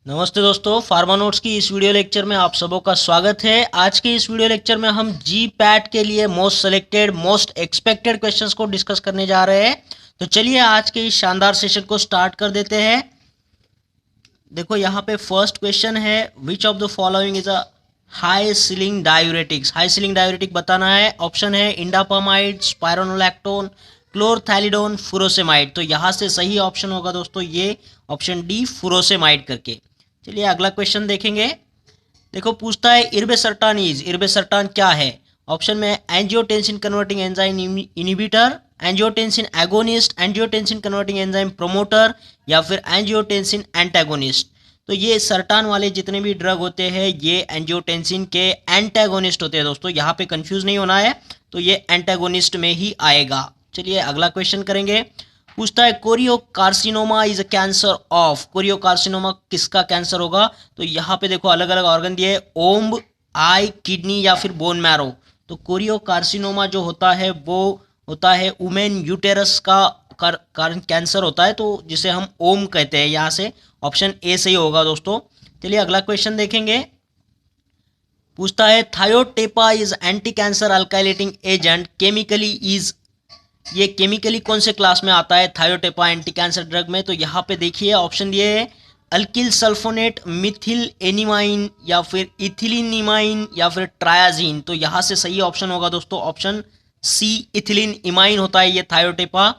नमस्ते दोस्तों, pharma notes की इस वीडियो लेक्चर में आप सबों का स्वागत है। आज के इस वीडियो लेक्चर में हम जी पैट के लिए most selected most expected questions को डिस्कस करने जा रहे हैं। तो चलिए आज के इस शानदार सेशन को स्टार्ट कर देते हैं। देखो यहाँ पे first question is, which of the following is a high ceiling diuretics. High ceiling diuretic बताना है। ऑप्शन है इंडापामाइड, स्पाइरोनोलैक्टोन, क्लोरथैलिडोन, फुरोसेमाइड। तो यहाँ से सही ऑप्शन होगा दोस्तों ये ऑप्शन डी, फुरोसेमाइड करके। चलिए अगला क्वेश्चन देखेंगे। देखो पूछता है इर्बेसर्टान क्या है। ऑप्शन में angiotensin converting enzyme inhibitor, angiotensin agonist, angiotensin converting enzyme promoter या फिर एंजियोटेंसिन एंटागोनिस्ट। तो ये सर्टान वाले जितने भी ड्रग होते हैं ये एंजियोटेंसिन के एंटागोनिस्ट होते हैं दोस्तों, यहाँ पे कंफ्यूज नहीं होना है। तो ये एंटागोनिस्ट में ही आएगा। चलिए अगला क्वेश्चन करेंगे। पूछता है choriocarcinoma is a cancer of. Choriocarcinoma किसका कैंसर होगा। तो यहाँ पे देखो अलग अलग ऑर्गन दिए, ओम्ब, आई, किडनी या फिर बोन मैरो। तो कोरियोकार्सिनोमा जो होता है वो होता है वुमेन यूटेरस का कारण कैंसर होता है, तो जिसे हम ओम कहते हैं। यहाँ से ऑप्शन ए सही होगा दोस्तों। चलिए अगला क्वेश्चन देखेंगे। पूछता है thiotepa is anti cancer alkylating agent chemically is. ये केमिकली कौन से क्लास में आता है थायोटेपा एंटी कैंसर ड्रग में। तो यहाँ पे देखिए ऑप्शन दिए है अल्किल सल्फोनेट, मिथिल एनिमाइन या फिर इथिलीनिमाइन या फिर ट्रायाजीन। तो यहाँ से सही ऑप्शन होगा दोस्तों ऑप्शन सी, इथिलीन इमाइन होता है ये थायोटेपा।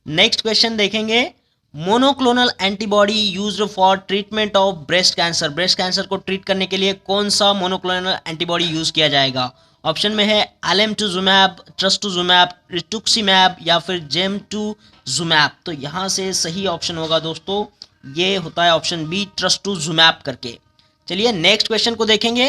नेक्स्ट क्वेश्चन देखेंगे। Monoclonal antibody used for treatment of breast cancer. Breast cancer को ट्रीट करने के लिए कौन सा मोनोक्लोनल एंटीबॉडी यूज किया जाएगा। ऑप्शन में है एलेम्टुजुमैब, ट्रस्टुजुमैब, रिटुक्सीमैब या फिर जेमटुजुमैब। तो यहाँ से सही ऑप्शन होगा दोस्तों ये होता है ऑप्शन बी, ट्रस्टुजुमैब करके। चलिए नेक्स्ट क्वेश्चन को देखेंगे।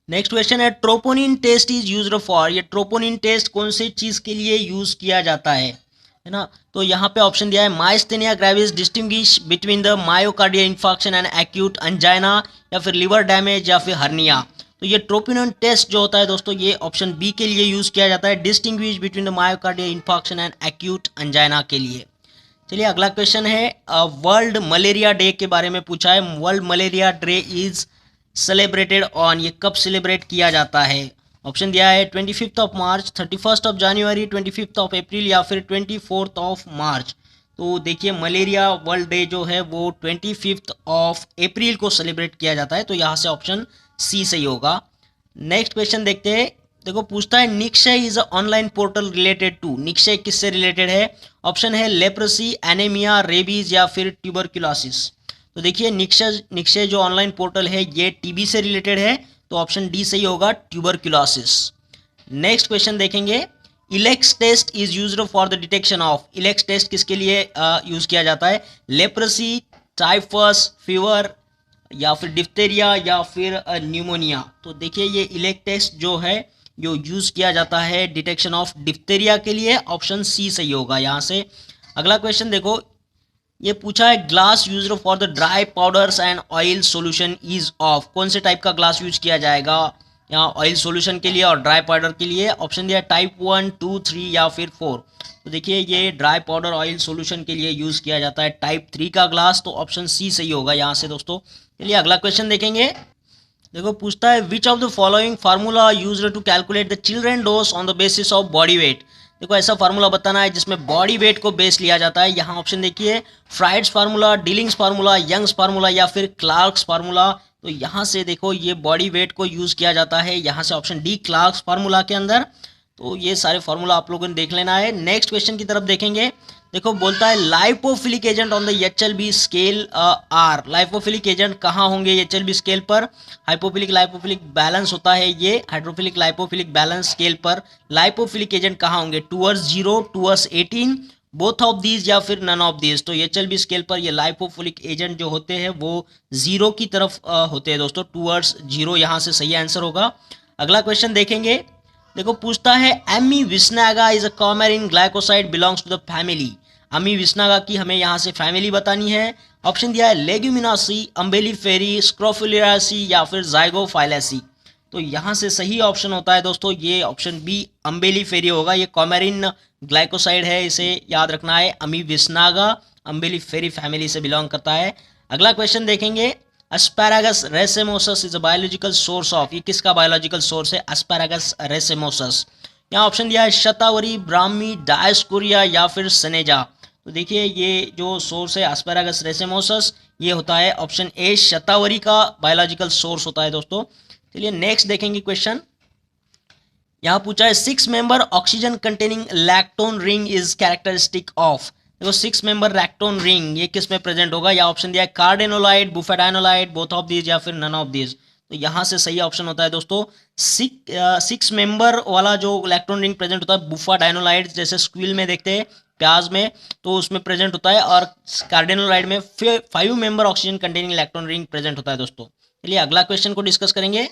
नेक्स्ट क्वेश्चन है troponin test is used for. ये ट्रोपोनिन टेस्ट कौन सी चीज के लिए यूज किया जाता है ना। तो यहाँ पे ऑप्शन दिया है myasthenia gravis distinguish between the myocardial infarction and acute angina या फिर लिवर डैमेज या फिर हर्निया। तो ये ट्रोपोनिन टेस्ट जो होता है दोस्तों ये ऑप्शन बी के लिए यूज किया जाता है, distinguish between the myocardial infarction and acute angina के लिए। चलिए अगला क्वेश्चन है वर्ल्ड मलेरिया डे के बारे में पूछा है। World malaria day is celebrated on. ये कब सेलिब्रेट किया जाता है। ऑप्शन दिया है 25 of March, 31 of January, 25 of April या फिर 24 ऑफ मार्च। तो देखिए मलेरिया वर्ल्ड डे जो है वो 25 ऑफ अप्रैल को सेलिब्रेट किया जाता है। तो यहाँ से ऑप्शन सी सही होगा। नेक्स्ट क्वेश्चन देखते हैं। देखो पूछता है Nikshay is a online portal related to. Nikshay किससे रिलेटेड है। ऑप्शन है लेप्रोसी, एनीमिया, रेबीज या फिर ट्यूबरक्यूलोसिस। तो देखिए निक्षय जो ऑनलाइन पोर्टल है ये टीबी से रिलेटेड है। तो ऑप्शन डी सही होगा, ट्यूबरक्यूलोसिस। नेक्स्ट क्वेश्चन देखेंगे। Elek test is used for the detection of. Elek test किसके लिए यूज किया जाता है। लेप्रोसी, टाइफस फीवर या फिर डिप्थेरिया या फिर न्यूमोनिया। तो देखिए ये इलेक्ट टेस्ट जो है जो यूज किया जाता है डिटेक्शन ऑफ डिप्थेरिया के लिए। ऑप्शन सी सही होगा यहाँ से। अगला क्वेश्चन देखो। ये पूछा है glass used for the dry powders and oil solution is of. कौन से टाइप का ग्लास यूज किया जाएगा यहाँ ऑयल सॉल्यूशन के लिए और ड्राई पाउडर के लिए। ऑप्शन दिया टाइप 1, 2, 3 या फिर 4। तो देखिए ये ड्राई पाउडर ऑयल सॉल्यूशन के लिए यूज किया जाता है टाइप 3 का ग्लास। तो ऑप्शन सी सही होगा यहाँ से दोस्तों। चलिए अगला क्वेश्चन देखेंगे। देखो पूछता है which of the following formula used to calculate the children dose on the basis of body weight. देखो ऐसा फार्मूला बताना है जिसमें बॉडी वेट को बेस लिया जाता है। यहाँ ऑप्शन देखिए Fried's formula, Dilling's formula, Young's formula या फिर क्लार्क्स फार्मूला। तो यहाँ से देखो ये बॉडी वेट को यूज किया जाता है यहाँ से ऑप्शन डी, क्लार्क्स फार्मूला के अंदर। तो ये सारे फार्मूला आप लोगों ने देख लेना है। नेक्स्ट क्वेश्चन की तरफ देखेंगे। देखो बोलता है lipophilic agent on the HLB scale are. Lipophilic agent कहाँ होंगे एचएलबी स्केल पर। हाइपोफिलिक लाइपोफिलिक बैलेंस होता है ये हाइड्रोफिलिक लाइपोफिलिक बैलेंस स्केल पर। लाइपोफिलिक एजेंट कहाँ होंगे towards 0, towards 18, both of these या फिर नन ऑफ दीज। तो एचएलबी स्केल पर ये लाइपोफिलिक एजेंट जो होते हैं वो 0 की तरफ होते हैं दोस्तों, टूवर्ड्स 0 यहाँ से सही आंसर होगा। अगला क्वेश्चन देखेंगे। देखो पूछता है Ammi visnaga is a coumarin glycoside belongs to the family. Ammi visnaga की हमें यहाँ से फैमिली बतानी है। ऑप्शन दिया है लेग्यूमिनासी, अम्बेलिफेरी, स्क्रोफुलियासी या फिर जाइगोफाइलेसी। तो यहाँ से सही ऑप्शन होता है दोस्तों ये ऑप्शन बी, अम्बेलिफेरी होगा। ये कॉमेरिन ग्लाइकोसाइड है, इसे याद रखना है। अमी विस्नागा अम्बेलिफेरी फैमिली से बिलोंग करता है। अगला क्वेश्चन देखेंगे। Asparagus racemosus is a biological source of, ये किसका बायोलॉजिकल सोर्स है? Asparagus racemosus. यहाँ ऑप्शन दिया है शतावरी, ब्राह्मी, डायस्कोरिया या फिर सनेजा। तो देखिए ये जो सोर्स है एस्पैरागस रेसेमोसस, ये होता है ऑप्शन ए शतावरी का बायोलॉजिकल सोर्स होता है दोस्तों। चलिए नेक्स्ट देखेंगे क्वेश्चन। यहाँ पूछा है 6 member oxygen containing lactone ring is characteristic of. देखो 6 मेंबर लैक्टोन रिंग ये किस में प्रेजेंट होगा? या ऑप्शन दिया है कार्डेनोलाइड, बुफेडाइनोलाइड, बोथ ऑफ दीज या फिर नन ऑफ दीज। तो यहाँ से सही ऑप्शन होता है दोस्तों 6 मेंबर वाला जो लैक्टोन रिंग प्रेजेंट होता है बुफेडाइनोलाइड, जैसे स्क्विल में देखते हैं प्याज में, तो उसमें प्रेजेंट होता है, और कार्डेनोलाइड में 5 member oxygen containing lactone ring present होता है दोस्तों। चलिए अगला क्वेश्चन को डिस्कस करेंगे।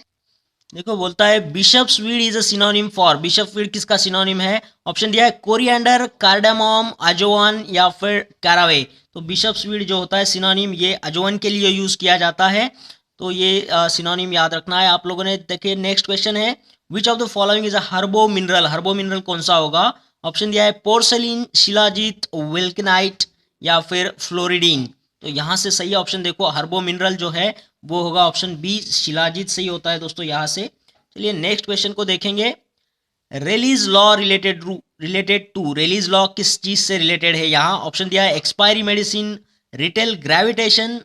देखो बोलता है bishop's weed is a synonym for, bishop weed किसका सिनोनिम है? ऑप्शन दिया है कोरिएंडर, कार्डामोम, अजोवन या फिर कैरावे। तो बिशप्स वीड जो होता है सिनोनिम, ये अजोवन के लिए यूज किया जाता है, तो ये सिनोनिम याद रखना है आप लोगों ने। देखिए next question is which of the following is a हर्बो mineral, हर्बो mineral कौन सा होगा? ऑप्शन दिया है पोर्सेलिन, शिलाजीत, विल्कनाइट या फिर फ्लोरिडीन। तो यहाँ से सही ऑप्शन देखो हर्बो मिनरल जो है वो होगा ऑप्शन बी शिलाजीत सही होता है दोस्तों यहाँ से। चलिए नेक्स्ट क्वेश्चन को देखेंगे। Reilly's law related to, Reilly's law किस चीज से रिलेटेड है? यहाँ ऑप्शन दिया है expiry medicine, retail gravitation,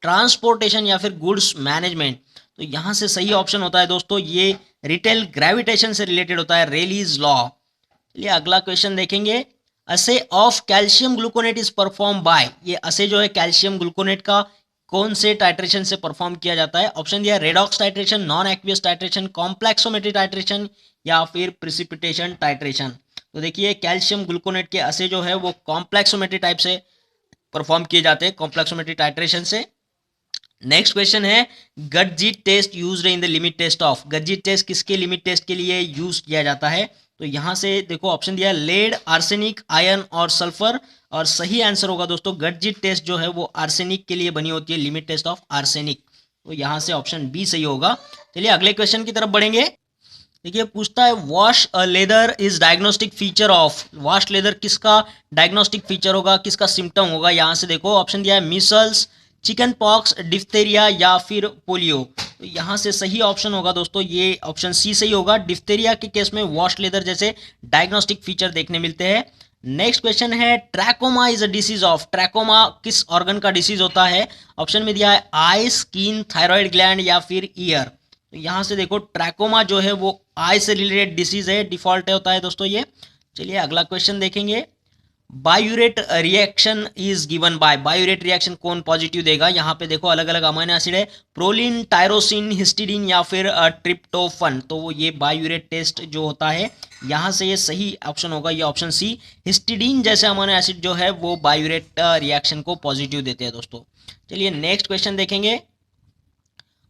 transportation या फिर गुड्स मैनेजमेंट। तो यहाँ से सही ऑप्शन होता है दोस्तों ये रिटेल ग्रेविटेशन से रिलेटेड होता है रेलीज लॉ। चलिए अगला क्वेश्चन देखेंगे। असे of calcium gluconate is perform by, ये असे जो है कैल्शियम ग्लूकोनेट का कौन से टाइट्रेशन से परफॉर्म किया जाता है? ऑप्शन दिया redox titration, non aqueous titration, कॉम्प्लेक्सोमेट्री titration या फिर प्रिसिपिटेशन टाइट्रेशन। तो देखिए कैल्शियम ग्लूकोनेट के असे जो है वो कॉम्प्लेक्सोमेट्री टाइप से परफॉर्म किए जाते हैं, कॉम्प्लेक्सोमेट्री टाइट्रेशन से। नेक्स्ट क्वेश्चन है Gutzeit test used in the limit test of, Gutzeit test किसके लिमिट टेस्ट के लिए यूज किया जाता है? तो यहाँ से देखो ऑप्शन दिया है लेड, आर्सेनिक, आयरन और सल्फर, और सही आंसर होगा दोस्तों गटजीट टेस्ट जो है वो आर्सेनिक के लिए बनी होती है, लिमिट टेस्ट ऑफ आर्सेनिक। तो यहाँ से ऑप्शन बी सही होगा। चलिए अगले क्वेश्चन की तरफ बढ़ेंगे। देखिए पूछता है wash leather is diagnostic feature of, wash leather किसका डायग्नोस्टिक फीचर होगा, किसका सिम्टम होगा? यहाँ से देखो ऑप्शन दिया है मीसल्स, चिकन पॉक्स, डिफ्थेरिया या फिर पोलियो। तो यहाँ से सही ऑप्शन होगा दोस्तों ये ऑप्शन सी सही होगा। डिफ्थेरिया के केस में वॉश लेदर जैसे डायग्नोस्टिक फीचर देखने मिलते हैं। नेक्स्ट क्वेश्चन है trachoma is a disease of, trachoma किस ऑर्गन का डिसीज होता है? ऑप्शन में दिया है आई, स्किन, थायराइड ग्लैंड या फिर ईयर। तो यहाँ से देखो ट्रैकोमा जो है वो आई से रिलेटेड डिसीज है, डिफॉल्ट होता है दोस्तों ये। चलिए अगला क्वेश्चन देखेंगे। Biuret reaction is given by, biuret reaction कौन पॉजिटिव देगा? यहाँ पे देखो अलग अलग अमीनो एसिड है, प्रोलिन, टायरोसिन, हिस्टीडीन या फिर ट्रिप्टोफन। तो वो ये बायूरेट टेस्ट जो होता है यहाँ से ये सही ऑप्शन होगा, ये ऑप्शन सी हिस्टीडीन जैसे अमीनो एसिड जो है वो बायूरेट रिएक्शन को पॉजिटिव देते हैं दोस्तों। चलिए नेक्स्ट क्वेश्चन देखेंगे।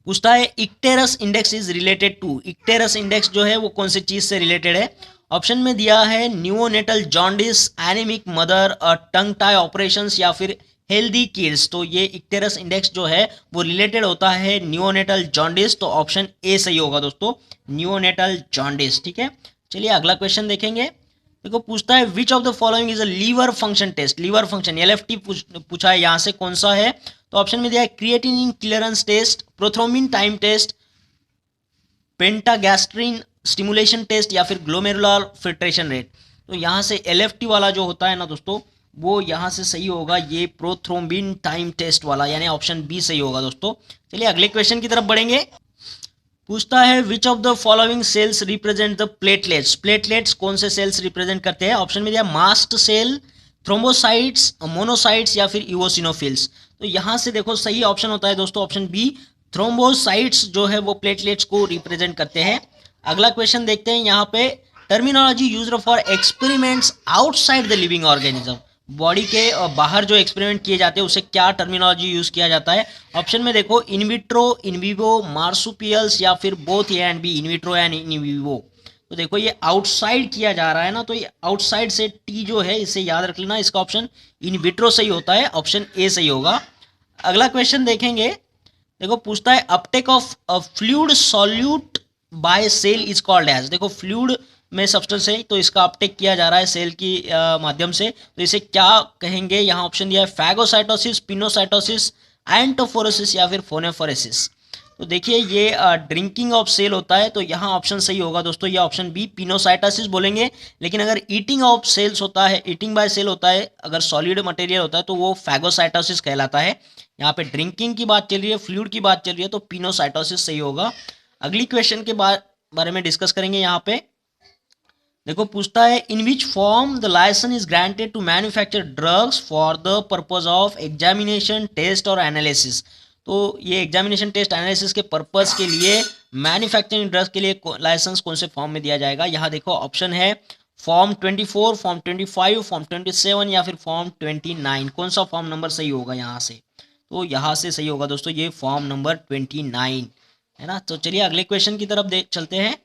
पूछता है icterus index is related to, icterus index जो है वो कौन सी चीज से रिलेटेड है? ऑप्शन में दिया है न्यूओनेटल जॉन्डिस, एनीमिक मदर, टंग टाई ऑपरेशंस या फिर हेल्दी किड्स। तो ये इक्टेरस इंडेक्स जो है वो रिलेटेड होता है न्यूओनेटल जॉन्डिस, तो ऑप्शन ए सही होगा दोस्तों न्यूओनेटल जॉन्डिस। ठीक है चलिए अगला क्वेश्चन देखेंगे। देखो पूछता है which of the following is a liver function test, liver function LFT पूछा है, यहाँ से कौन सा है? तो ऑप्शन में दिया है creatinine clearance test, prothrombin time test, pentagastrin stimulation test या फिर ग्लोमेरुलर फिल्ट्रेशन रेट। तो यहाँ से एलएफटी वाला जो होता है ना दोस्तों वो यहाँ से सही होगा ये प्रोथ्रोम्बिन टाइम टेस्ट वाला, यानी ऑप्शन बी सही होगा दोस्तों। चलिए अगले क्वेश्चन की तरफ बढ़ेंगे। पूछता है which of the following sales represent the platelets, platelets कौन से सेल्स रिप्रेजेंट करते हैं? ऑप्शन में दिया मास्ट सेल, थ्रोम्बोसाइट्स, मोनोसाइट्स या फिर इओसिनोफिल्स। तो यहाँ से देखो सही ऑप्शन होता है दोस्तों ऑप्शन बी थ्रोम्बोसाइट्स जो है वो प्लेटलेट्स को रिप्रेजेंट करते हैं। अगला क्वेश्चन देखते हैं यहाँ पे terminology used for experiments outside the living organism, body के बाहर जो एक्सपेरिमेंट किए जाते हैं उसे क्या टर्मिनोलॉजी यूज किया जाता है? ऑप्शन में देखो in vitro, in vivo, marsupials या फिर both A and B, in vitro and in vivo. तो देखो ये आउटसाइड किया जा रहा है ना, तो ये आउटसाइड से टी जो है इसे याद रख लेना, इसका ऑप्शन इन विट्रो सही होता है, ऑप्शन ए सही होगा। अगला क्वेश्चन देखेंगे। देखो पूछता है uptake of fluid solute by cell is called as, देखो फ्लूइड में सब्सटेंस है तो इसका अपटेक किया जा रहा है सेल की माध्यम से, तो इसे क्या कहेंगे? यहाँ ऑप्शन दिया है फैगोसाइटोसिस, पिनोसाइटोसिस, एंटोफोरेसिस या फिर फोनेफोरेसिस। तो देखिए ये ड्रिंकिंग ऑफ सेल होता है, तो यहाँ ऑप्शन सही होगा दोस्तों, ये ऑप्शन बी पिनोसाइटोसिस बोलेंगे। लेकिन अगर ईटिंग ऑफ सेल्स होता है, ईटिंग बाय सेल होता है, अगर सॉलिड मटेरियल होता है तो वो फैगोसाइटोसिस कहलाता है। यहाँ पे ड्रिंकिंग की बात चल रही है, फ्लूइड की बात चल रही है, तो पिनोसाइटोसिस सही होगा। अगली क्वेश्चन के बारे में डिस्कस करेंगे। यहाँ पे देखो पूछता है in which form the licence is granted to manufacture drugs for the purpose of examination, test और एनालिसिस। तो ये एग्जामिनेशन, टेस्ट, एनालिसिस के पर्पज के लिए मैन्युफैक्चरिंग ड्रग्स के लिए लाइसेंस कौन से फॉर्म में दिया जाएगा। यहाँ देखो ऑप्शन है फॉर्म 24, फॉर्म 25, फॉर्म 27 या फिर फॉर्म 29। कौन सा फॉर्म नंबर सही होगा यहाँ से? तो यहाँ से सही होगा दोस्तों ये फॉर्म नंबर 29 है ना। तो चलिए अगले क्वेश्चन की तरफ चलते हैं।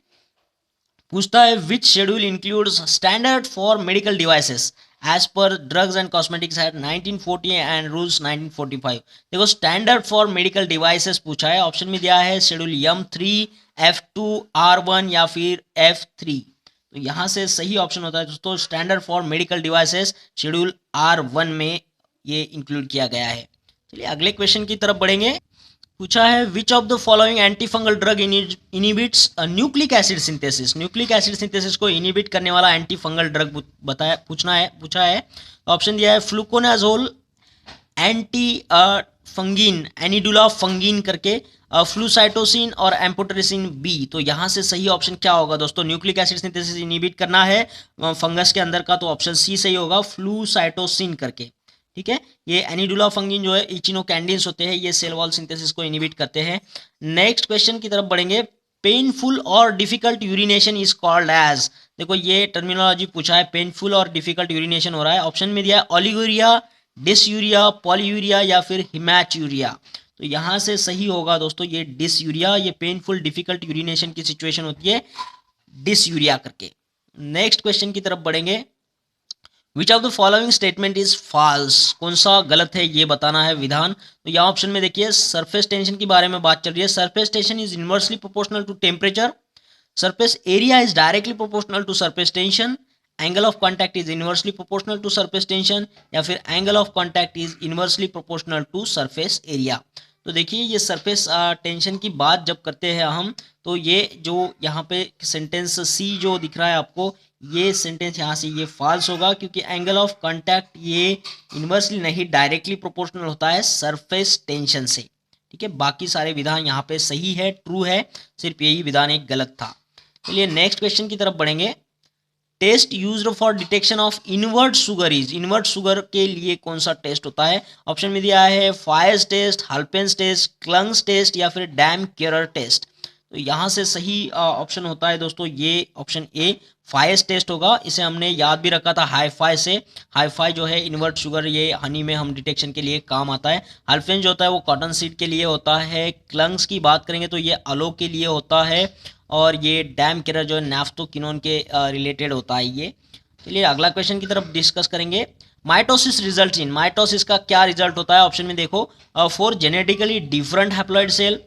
पूछता है which schedule includes standard for medical devices as per drugs and cosmetics act 1940 and rules 1945। देखो स्टैंडर्ड फॉर मेडिकल डिवाइसेस पूछा है, ऑप्शन में दिया है शेड्यूल M3, F2, R1 या फिर F3। तो यहाँ से सही ऑप्शन होता है दोस्तों standard for medical devices schedule R1 में ये इंक्लूड किया गया है। चलिए अगले क्वेश्चन की तरफ बढ़ेंगे। पूछा है which of the following antifungal drug inhibits nucleic acid synthesis. Nucleic acid synthesis को इनिबिट करने वाला एंटीफंगल ड्रग पूछा है। ऑप्शन दिया है फ्लूकोनाजोल, एंटी फंगिन, एनिडुला फंगिन करके, फ्लूसाइटोसिन और एम्पोटेरिसिन बी। तो यहाँ से सही ऑप्शन क्या होगा दोस्तों? न्यूक्लिक एसिड सिंथेसिस इनिबिट करना है फंगस के अंदर का, तो ऑप्शन सी सही होगा, फ्लूसाइटोसिन करके। ठीक है, ये एनिडुला फंगिन जो है इचिनोकैंडिन्स होते हैं, ये सेल वॉल सिंथेसिस को इनिबिट करते हैं। नेक्स्ट क्वेश्चन की तरफ बढ़ेंगे। पेनफुल और difficult urination is called as. देखो ये टर्मिनोलॉजी पूछा है, पेनफुल और डिफिकल्ट यूरिनेशन हो रहा है। ऑप्शन में दिया है ओलिगोरिया, डिसयूरिया, पॉलीयूरिया या फिर हिमैचूरिया। तो यहाँ से सही होगा दोस्तों ये डिसयूरिया। ये पेनफुल डिफिकल्ट यूरिनेशन की सिचुएशन होती है डिसयूरिया करके। नेक्स्ट क्वेश्चन की तरफ बढ़ेंगे। Which of the following statement is false. कौन सा गलत है ये बताना है विधान। तो यहाँ ऑप्शन में देखिए सरफेस टेंशन के बारे में बात चल रही है। Surface tension is inversely proportional to temperature. Surface area is directly proportional to surface tension. Angle of contact is inversely proportional to surface tension, या फिर angle of contact is inversely proportional to surface area. तो देखिए ये surface tension की बात जब करते हैं हम, तो ये जो यहाँ पे सेंटेंस सी जो दिख रहा है आपको, ये सेंटेंस यहाँ से ये फॉल्स होगा, क्योंकि एंगल ऑफ कांटेक्ट ये इन्वर्सली नहीं डायरेक्टली प्रोपोर्शनल होता है सरफेस टेंशन से। ठीक है, बाकी सारे विधान यहाँ पे सही है, ट्रू है, सिर्फ यही विधान एक गलत था। चलिए नेक्स्ट क्वेश्चन की तरफ बढ़ेंगे। Test used for detection of invert sugar is. Invert sugar के लिए कौन सा टेस्ट होता है? ऑप्शन में दिया है फायर्स टेस्ट, हल्पेंस टेस्ट, क्लंग्स टेस्ट या फिर डैम केयर टेस्ट। तो यहाँ से सही ऑप्शन होता है दोस्तों ये ऑप्शन ए, फाइस टेस्ट होगा। इसे हमने याद भी रखा था हाईफाई से। हाईफाई जो है इन्वर्ट शुगर, ये हनी में हम डिटेक्शन के लिए काम आता है। हल्फेन जो होता है वो कॉटन सीड के लिए होता है। क्लंग्स की बात करेंगे तो ये अलो के लिए होता है, और ये डैम केरर जो है नैफ्थोकिनोन के रिलेटेड होता है ये। चलिए अगला क्वेश्चन की तरफ डिस्कस करेंगे। Mitosis result in. माइटोसिस का क्या रिजल्ट होता है? ऑप्शन में देखो for genetically different haploid cell,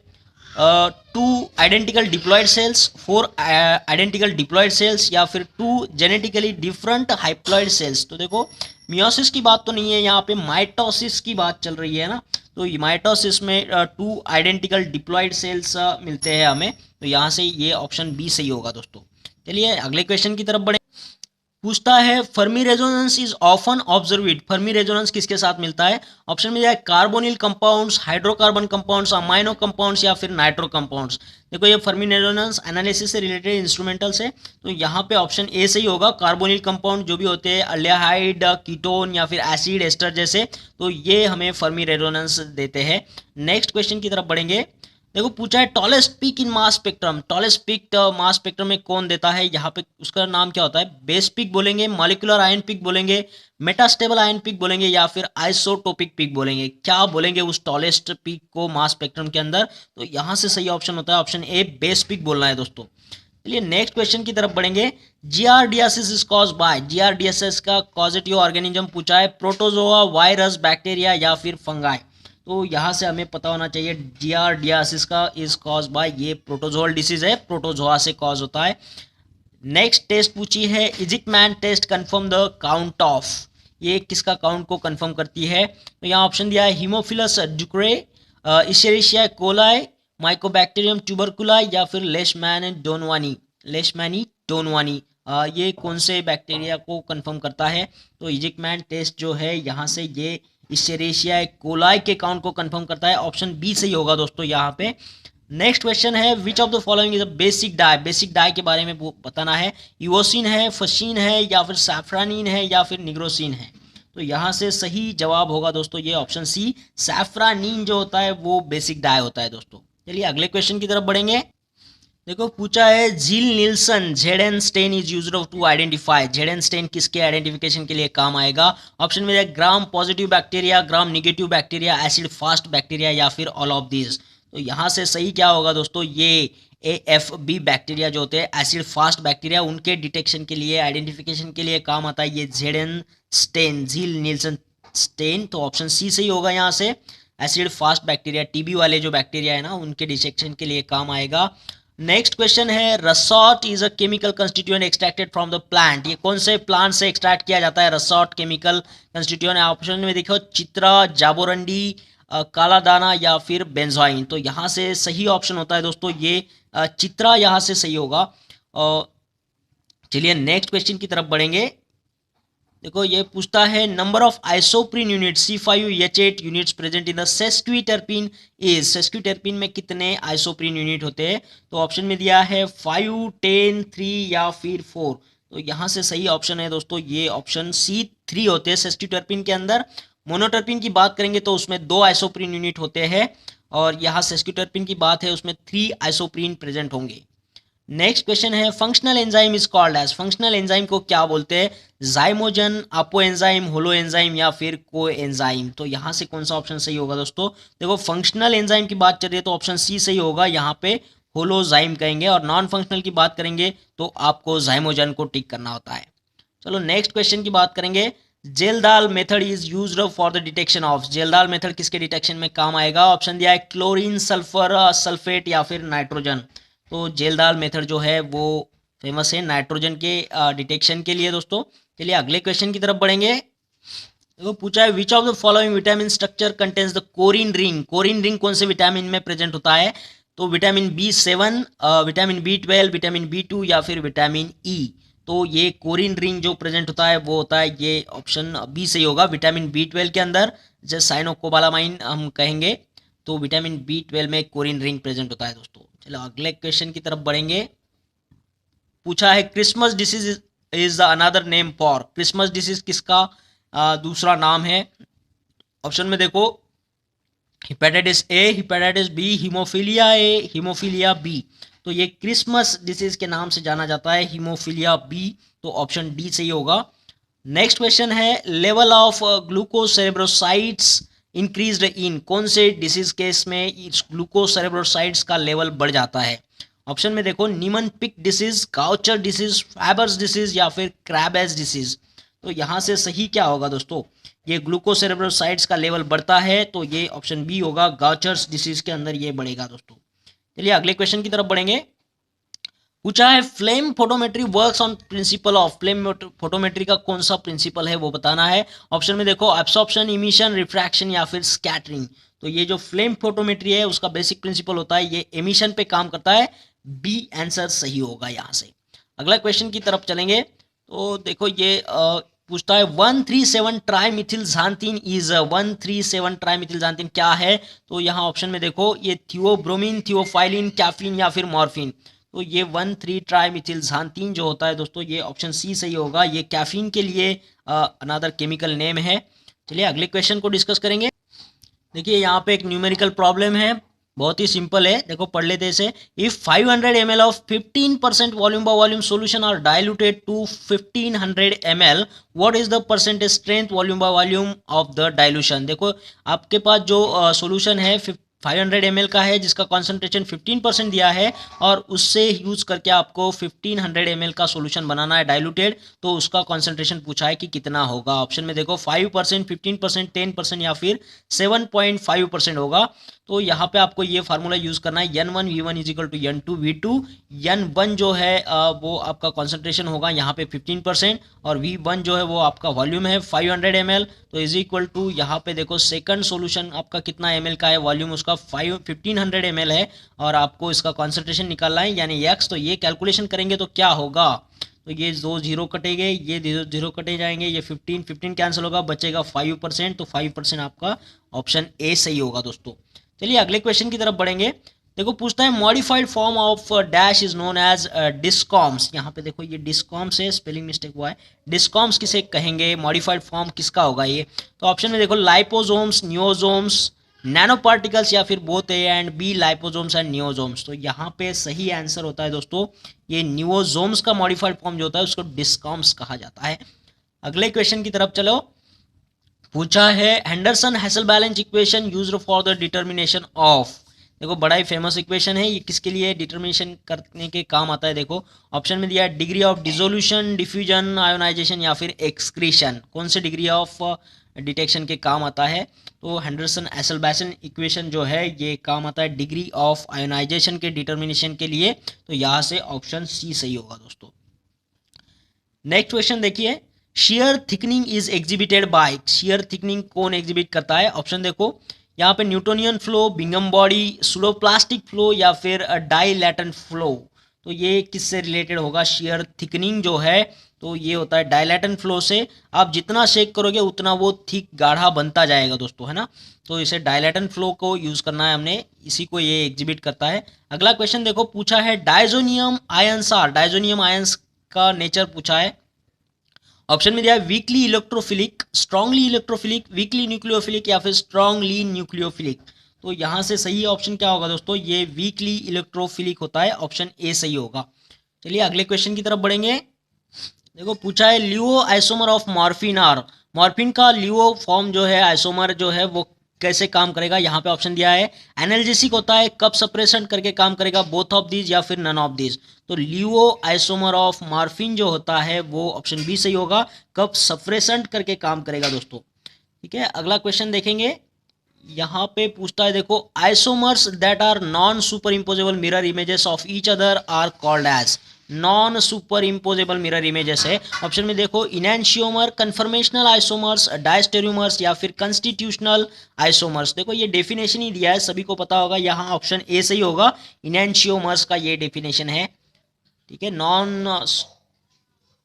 2 identical diploid cells, 4 identical diploid cells, या फिर 2 जेनेटिकली डिफरेंट हाइप्लॉइड सेल्स। तो देखो मियोसिस की बात तो नहीं है यहाँ पे, माइटोसिस की बात चल रही है ना। तो माइटोसिस में 2 आइडेंटिकल डिप्लॉयड सेल्स मिलते हैं हमें, तो यहाँ से ये ऑप्शन बी सही होगा दोस्तों। चलिए अगले क्वेश्चन की तरफ बढ़े। पूछता है Fermi resonance is often observed. Fermi resonance किसके साथ मिलता है? ऑप्शन में जाए carbonyl compounds, hydrocarbon compounds, amino compounds या फिर नाइट्रो कंपाउंड्स। देखो ये फर्मी रेजोनेंस एनालिसिस से रिलेटेड इंस्ट्रूमेंटल्स है, तो यहाँ पे ऑप्शन ए सही होगा। कार्बोनिल कंपाउंड जो भी होते हैं अल्डेहाइड, कीटोन या फिर एसिड एस्टर जैसे, तो ये हमें फर्मी रेजोनेंस देते हैं। नेक्स्ट क्वेश्चन की तरफ बढ़ेंगे। देखो पूछा है tallest peak in mass spectrum. Tallest peak mass spectrum में कौन देता है? यहाँ पे उसका नाम क्या होता है? बेस पीक बोलेंगे, मॉलिक्यूलर आयन पीक बोलेंगे, मेटास्टेबल आयन पीक बोलेंगे, या फिर आइसोटोपिक पीक बोलेंगे। क्या बोलेंगे उस टॉलेस्ट पीक को मास स्पेक्ट्रम के अंदर? तो यहाँ से सही ऑप्शन होता है ऑप्शन ए, बेस पीक बोलना है दोस्तों। चलिए नेक्स्ट क्वेश्चन की तरफ बढ़ेंगे। Giardiasis is caused by. Giardiasis का कॉजेटिव ऑर्गेनिज्म पूछा है, प्रोटोजोआ, वायरस, बैक्टीरिया या फिर फंगाई। तो यहाँ से हमें पता होना चाहिए जियार्डियासिस का इज कॉज बाय, ये प्रोटोजोअल डिसीज है, प्रोटोजोआ से कॉज होता है। नेक्स्ट टेस्ट पूछी है Eijkman test confirm the count of. ये किसका काउंट को कंफर्म करती है? तो यहाँ ऑप्शन दिया है हीमोफिलस डुक्रे, इशेरिशिया कोलाई, माइकोबैक्टीरियम ट्यूबरकुलाई या फिर लेशमैनी डोनवानी। ये कौन से बैक्टीरिया को कंफर्म करता है? तो इजिकमैन टेस्ट जो है यहाँ से ये इशेरिशिया कोलाई के काउंट को कंफर्म करता है। ऑप्शन बी सही होगा दोस्तों यहाँ पे। Next question is which of the following is a basic dye. Basic dye के बारे में बताना है। यूओसिन है, फशीन है या फिर सैफ्रानीन है या फिर निग्रोसिन है। तो यहाँ से सही जवाब होगा दोस्तों ये ऑप्शन सी, सैफ्रानीन जो होता है वो बेसिक डाई होता है दोस्तों। चलिए अगले क्वेश्चन की तरफ बढ़ेंगे। देखो पूछा है Ziehl Neelsen ZN stain is used to identify. ZN stain किसके आइडेंटिफिकेशन के लिए काम आएगा? ऑप्शन में है Gram positive bacteria, Gram negative bacteria, acid fast bacteria या फिर ऑल ऑफ दिस। तो यहाँ से सही क्या होगा दोस्तों? ये AFB बैक्टीरिया जो होते हैं एसिड फास्ट बैक्टीरिया, उनके डिटेक्शन के लिए आइडेंटिफिकेशन के लिए काम आता है ये जेडन स्टेन, झील नीलसन स्टेन। तो ऑप्शन सी सही होगा यहाँ से। एसिड फास्ट बैक्टीरिया TB वाले जो बैक्टीरिया है ना उनके डिटेक्शन के लिए काम आएगा। नेक्स्ट क्वेश्चन है rasaut is a chemical constituent extracted from the plant. ये कौन से प्लांट से एक्सट्रैक्ट किया जाता है रसॉट केमिकल कंस्टिट्यूएंट? ऑप्शन में देखो चित्रा, जाबोरंडी, काला दाना या फिर बेंजोइन। तो यहाँ से सही ऑप्शन होता है दोस्तों ये चित्रा, यहाँ से सही होगा। चलिए नेक्स्ट क्वेश्चन की तरफ बढ़ेंगे। देखो ये पूछता है number of isoprene unit C5H8 units present in the sesquiterpene is. Sesquiterpene में कितने आइसोप्रीन यूनिट होते हैं? तो ऑप्शन में दिया है 5, 10, 3 या फिर 4। तो यहाँ से सही ऑप्शन है दोस्तों ये ऑप्शन C3 होते हैं सेस्क्विटरपीन के अंदर। मोनोटरपीन की बात करेंगे तो उसमें 2 आइसोप्रीन यूनिट होते हैं और यहाँ सेस्क्विटरपीन की बात है उसमें 3 आइसोप्रीन प्रेजेंट होंगे। नेक्स्ट क्वेश्चन है functional enzyme is called as. Functional enzyme को क्या बोलते हैं? Zymogen, apoenzyme, holoenzyme या फिर को एंजाइम। तो यहाँ से कौन सा ऑप्शन सही होगा दोस्तों? देखो फंक्शनल एंजाइम की बात चल रही है तो ऑप्शन सी सही होगा, यहाँ पे होलोजाइम कहेंगे। और नॉन फंक्शनल की बात करेंगे तो आपको जाइमोजन को टिक करना होता है। चलो नेक्स्ट क्वेश्चन की बात करेंगे। Kjeldahl method is used for the detection of. Kjeldahl method किसके डिटेक्शन में काम आएगा? ऑप्शन दिया है क्लोरीन, सल्फर, सल्फेट या फिर नाइट्रोजन। तो जेलदाल मेथड जो है वो फेमस है नाइट्रोजन के डिटेक्शन के लिए दोस्तों। चलिए अगले क्वेश्चन की तरफ बढ़ेंगे। देखो पूछा है which of the following vitamin structure contains the corrin ring. Corrin ring कौन से विटामिन में प्रेजेंट होता है? तो vitamin B7, vitamin B12, vitamin B2 या फिर विटामिन E। तो ये कोरिन रिंग जो प्रेजेंट होता है वो होता है ये ऑप्शन बी सही होगा, विटामिन B12 के अंदर जैसे साइनोकोबालामाइन हम कहेंगे। तो विटामिन B12 में कोरिन रिंग प्रेजेंट होता है दोस्तों। चलो अगले क्वेश्चन की तरफ बढ़ेंगे। पूछा है Christmas disease is another name for. Christmas disease किसका दूसरा नाम है? ऑप्शन में देखो hepatitis A, hepatitis B, haemophilia A, haemophilia B। तो ये क्रिसमस डिसीज के नाम से जाना जाता है हीमोफीलिया B। तो ऑप्शन डी सही होगा। नेक्स्ट क्वेश्चन है level of glucose cerebrosides increased in. कौन से डिसीज केस में ग्लूकोज सेरेब्रोसाइट्स का लेवल बढ़ जाता है? ऑप्शन में देखो Niemann Pick disease, Gaucher disease, Fabry's disease या फिर क्रैबेज डिसीज। तो यहाँ से सही क्या होगा दोस्तों? ये ग्लूकोज सेरेब्रोसाइट्स का लेवल बढ़ता है तो ये ऑप्शन बी होगा, गाउचर्स डिसीज के अंदर ये बढ़ेगा दोस्तों। चलिए अगले क्वेश्चन की तरफ बढ़ेंगे। पूछा है flame photometry works on principle of. Flame photometry का कौन सा प्रिंसिपल है वो बताना है। ऑप्शन में देखो एब्सॉर्प्शन, इमिशन, रिफ्रैक्शन या फिर स्कैटरिंग। तो ये जो फ्लेम फोटोमेट्री है उसका बेसिक प्रिंसिपल होता है ये एमिशन पे काम करता है। बी आंसर सही होगा यहाँ से। अगला क्वेश्चन की तरफ चलेंगे। तो देखो ये पूछता है 137 ट्राइमिथिल ज़ांतीन इज। 137 ट्राइमिथिल ज़ांतीन क्या है? तो यहाँ ऑप्शन में देखो ये थियोब्रोमीन, थियोफाइलिन, कैफीन या फिर मॉर्फिन। तो ये 13 ट्राइमिथिल ज़ांतीन जो होता है दोस्तों ये ऑप्शन सी सही होगा, ये कैफीन के लिए अनदर केमिकल नेम है। चलिए अगले क्वेश्चन को डिस्कस करेंगे। देखिए यहाँ पे एक न्यूमेरिकल प्रॉब्लम है, बहुत ही सिंपल है, देखो पढ़ लेते इसे। If 500 ml of 15% volume by volume solution are diluted to 1500 ml, what is the percentage strength volume by volume of the dilution. देखो आपके पास जो सॉल्यूशन है 500 ml का है जिसका कॉन्सेंट्रेशन 15% दिया है और उससे यूज करके आपको 1500 ml का सॉल्यूशन बनाना है डाइल्यूटेड। तो उसका कॉन्सेंट्रेशन पूछा है कि कितना होगा। ऑप्शन में देखो 5%, 15%, 10% या फिर 7.5% होगा। तो यहाँ पे आपको ये फार्मूला यूज़ करना है, N1V1 is equal to N2V2। N1 जो है वो आपका कॉन्सेंट्रेशन होगा यहाँ पे 15% और V1 जो है वो आपका वॉल्यूम है 500 ml, तो इज इक्वल टू यहाँ पे देखो सेकंड सॉल्यूशन आपका कितना ml का है, वॉल्यूम उसका 1500 ml है और आपको इसका कॉन्सेंट्रेशन निकालना है यानी x। तो ये कैलकुलेशन करेंगे तो क्या होगा, तो ये दो जीरो कटेंगे, ये जीरो कटे जाएंगे, ये 15 कैंसिल होगा, बचेगा 5%, तो 5% आपका ऑप्शन ए सही होगा दोस्तों। चलिए अगले क्वेश्चन की तरफ बढ़ेंगे। देखो पूछता है modified form of dash is known as discoms. यहाँ पे देखो ये डिस्कॉम्स है, स्पेलिंग मिस्टेक हुआ है, डिस्कॉम्स किसे कहेंगे, मॉडिफाइड फॉर्म किसका होगा ये। तो ऑप्शन में देखो लाइपोसोम्स, न्यूओसोम्स, नैनो पार्टिकल्स या फिर both A and B, liposomes and niosomes. तो यहाँ पे सही आंसर होता है दोस्तों ये न्यूओसोम्स का मॉडिफाइड फॉर्म जो होता है उसको डिस्कॉम्स कहा जाता है। अगले क्वेश्चन की तरफ चलो। पूछा है Henderson hassle-balance equation used for the determination of. देखो बड़ा ही फेमस इक्वेशन है, ये किसके लिए डिटर्मिनेशन करने के काम आता है। देखो ऑप्शन में दिया है degree of dissolution, diffusion, ionization या फिर एक्सक्रीशन। कौन से डिग्री ऑफ डिटेक्शन के काम आता है, तो हेंडरसन हेसल-बैलेंस इक्वेशन जो है ये काम आता है डिग्री ऑफ आयोनाइजेशन के डिटर्मिनेशन के लिए। तो यहाँ से ऑप्शन सी सही होगा दोस्तों। नेक्स्ट क्वेश्चन देखिए, shear thickening is exhibited by. Shear thickening कौन एग्जिबिट करता है, ऑप्शन देखो यहाँ पे Newtonian flow, Bingham body, pseudoplastic flow या फिर डाइलेटेंट फ्लो। तो ये किससे रिलेटेड होगा, शेयर थिकनिंग जो है तो ये होता है डाइलेटेंट फ्लो से। आप जितना शेक करोगे उतना वो थिक गाढ़ा बनता जाएगा दोस्तों, है ना। तो इसे डाइलेटेंट फ्लो को यूज करना है हमने, इसी को ये एग्जिबिट करता है। अगला क्वेश्चन देखो पूछा है diazonium ions are. Diazonium ions का नेचर पूछा है, ऑप्शन में दिया है weakly electrophilic, strongly electrophilic, weakly nucleophilic या फिर स्ट्रांगली न्यूक्लियोफिलिक। तो यहाँ से सही ऑप्शन क्या होगा दोस्तों, ये वीकली इलेक्ट्रोफिलिक होता है, ऑप्शन ए सही होगा। चलिए अगले क्वेश्चन की तरफ बढ़ेंगे। देखो पूछा है levo isomer of morphine are. Morphine का लियो फॉर्म जो है, आइसोमर जो है वो कैसे काम करेगा। यहाँ पे ऑप्शन दिया है एनाल्जेसिक होता है, कब सप्रेशन करके काम करेगा, बोथ ऑफ दीज या फिर नन ऑफ दीज। तो लियो आइसोमर ऑफ मॉर्फिन जो होता है वो ऑप्शन बी सही होगा, कब सप्रेशन करके काम करेगा दोस्तों। ठीक है अगला क्वेश्चन देखेंगे। यहाँ पे पूछता है देखो isomers that are non super imposable mirror images of each other are called as. Non super imposable mirror images है, ऑप्शन में देखो इनैंशियोमर, कन्फर्मेशनल आइसोमर्स, डायस्टेरियोमर्स या फिर कंस्टिट्यूशनल आइसोमर्स। देखो ये डेफिनेशन ही दिया है, सभी को पता होगा, यहाँ ऑप्शन ए सही होगा, इनैंशियोमर्स का ये डेफिनेशन है। ठीक है non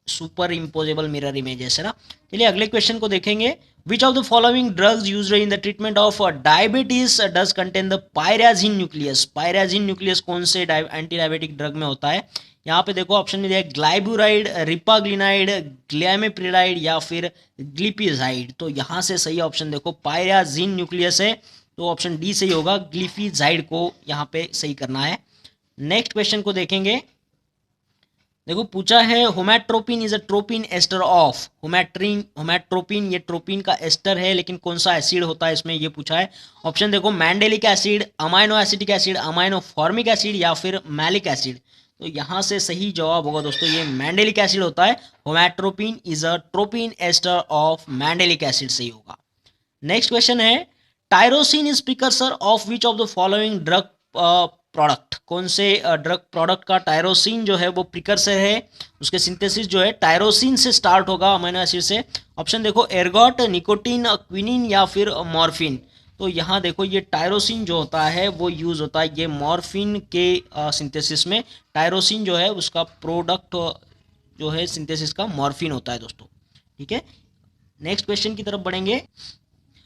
super imposable mirror images है ना। चलिए अगले क्वेश्चन को देखेंगे। Which of the following drugs used in the treatment of diabetes does contain the pyrazine nucleus. Pyrazine nucleus कौन से एंटी डायबिटिक ड्रग में होता है। यहाँ पे देखो ऑप्शन में दिया है ग्लाइबुराइड, रिपाग्लिनाइड, ग्लैमेप्रिडाइड या फिर ग्लिपिजाइड। तो यहाँ से सही ऑप्शन देखो पायराजिन न्यूक्लियस है, तो ऑप्शन डी सही होगा, ग्लिपिजाइड को यहाँ पे सही करना है। नेक्स्ट क्वेश्चन को देखेंगे। देखो पूछा है homatropine is a tropine ester of. Homatropine ये ट्रोपिन का एस्टर है, लेकिन कौन सा एसिड होता है इसमें, ये पूछा है। ऑप्शन देखो mandelic acid, amino acetic acid, amino formic acid या फिर मैलिक एसिड। तो यहाँ से सही जवाब होगा दोस्तों ये मैंडेलिक एसिड होता है। Homatropine is a tropine ester of mandelic acid सही होगा। नेक्स्ट क्वेश्चन है tyrosine is precursor of which of the following drug product. कौन से ड्रग प्रोडक्ट का टायरोसिन जो है वो प्रिकर्सर है, उसके सिंथेसिस जो है टायरोसिन से स्टार्ट होगा, अमीनो एसिड से। ऑप्शन देखो एर्गोट, निकोटीन, क्विनिन या फिर मॉर्फिन। तो यहाँ देखो ये टायरोसिन जो होता है वो यूज होता है ये मॉर्फिन के सिंथेसिस में। टायरोसिन जो है उसका प्रोडक्ट जो है सिंथेसिस का मॉर्फिन होता है दोस्तों। ठीक है नेक्स्ट क्वेश्चन की तरफ बढ़ेंगे।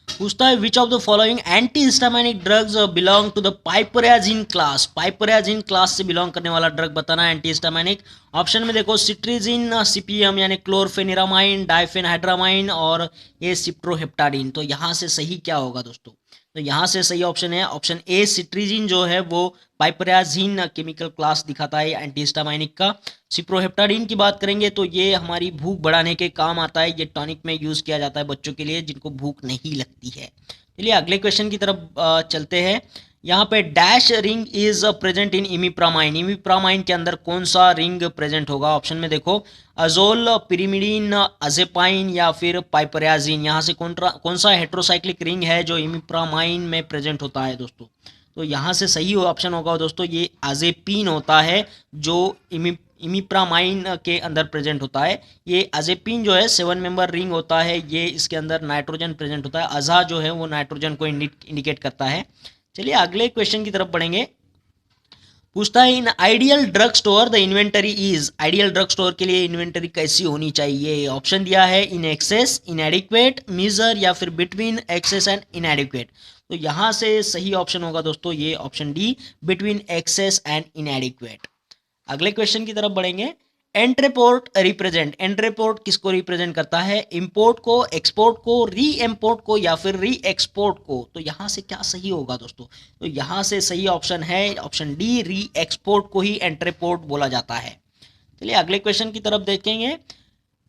पूछता है which of the following anti histaminic drugs belong to the piperazine class. Piperazine class से बिलोंग करने वाला ड्रग बताना है एंटी हिस्टामाइनिक। ऑप्शन में देखो सिट्रीजिन, सीपीएम यानी क्लोरफेनिरामाइन, डाइफेनहाइड्रामाइन और ये सिप्रोहेप्टाडिन। तो यहाँ से सही क्या होगा दोस्तों, तो यहाँ से सही ऑप्शन है ऑप्शन ए सिट्रीजिन जो है वो पाइपराजिन केमिकल क्लास दिखाता है एंटीहिस्टामाइनिक का। सिप्रोहेप्टाडिन की बात करेंगे तो ये हमारी भूख बढ़ाने के काम आता है, ये टॉनिक में यूज किया जाता है बच्चों के लिए जिनको भूख नहीं लगती है। चलिए अगले क्वेश्चन की तरफ चलते हैं। यहाँ पे dash ring is present in imipramine, imipramine के अंदर कौन सा रिंग प्रेजेंट होगा? ऑप्शन में देखो अजोल, पिरिमिडीन, अजेपाइन या फिर पाइपरियाजिन। यहाँ से कौन सा हेट्रोसाइक्लिक रिंग है जो इमिप्रामाइन में प्रेजेंट होता है दोस्तों? तो यहाँ से सही ऑप्शन होगा दोस्तों ये अजेपिन होता है जो इमिप्रामाइन के अंदर प्रेजेंट होता है। ये अजेपिन जो है 7 मेंबर रिंग होता है, ये इसके अंदर नाइट्रोजन प्रेजेंट होता है। अजा जो है वो नाइट्रोजन को इंडिकेट करता है। चलिए अगले क्वेश्चन की तरफ बढ़ेंगे। पूछता है in ideal drug store the inventory is, ideal drug store के लिए इन्वेंटरी कैसी होनी चाहिए? ऑप्शन दिया है इन एक्सेस, इनएडिक्वेट, मीजर या फिर बिटवीन एक्सेस एंड इनएडिक्वेट। तो यहां से सही ऑप्शन होगा दोस्तों ये option D, between excess and inadequate. अगले क्वेश्चन की तरफ बढ़ेंगे। एंट्रीपोर्ट रिप्रेजेंट, एंट्रीपोर्ट किसको रिप्रेजेंट करता है? इंपोर्ट को, एक्सपोर्ट को, री इम्पोर्ट को या फिर री एक्सपोर्ट को? तो यहां से क्या सही होगा दोस्तों? तो यहां से सही ऑप्शन है ऑप्शन डी, री एक्सपोर्ट को ही एंट्रीपोर्ट बोला जाता है। चलिए अगले क्वेश्चन की तरफ देखेंगे।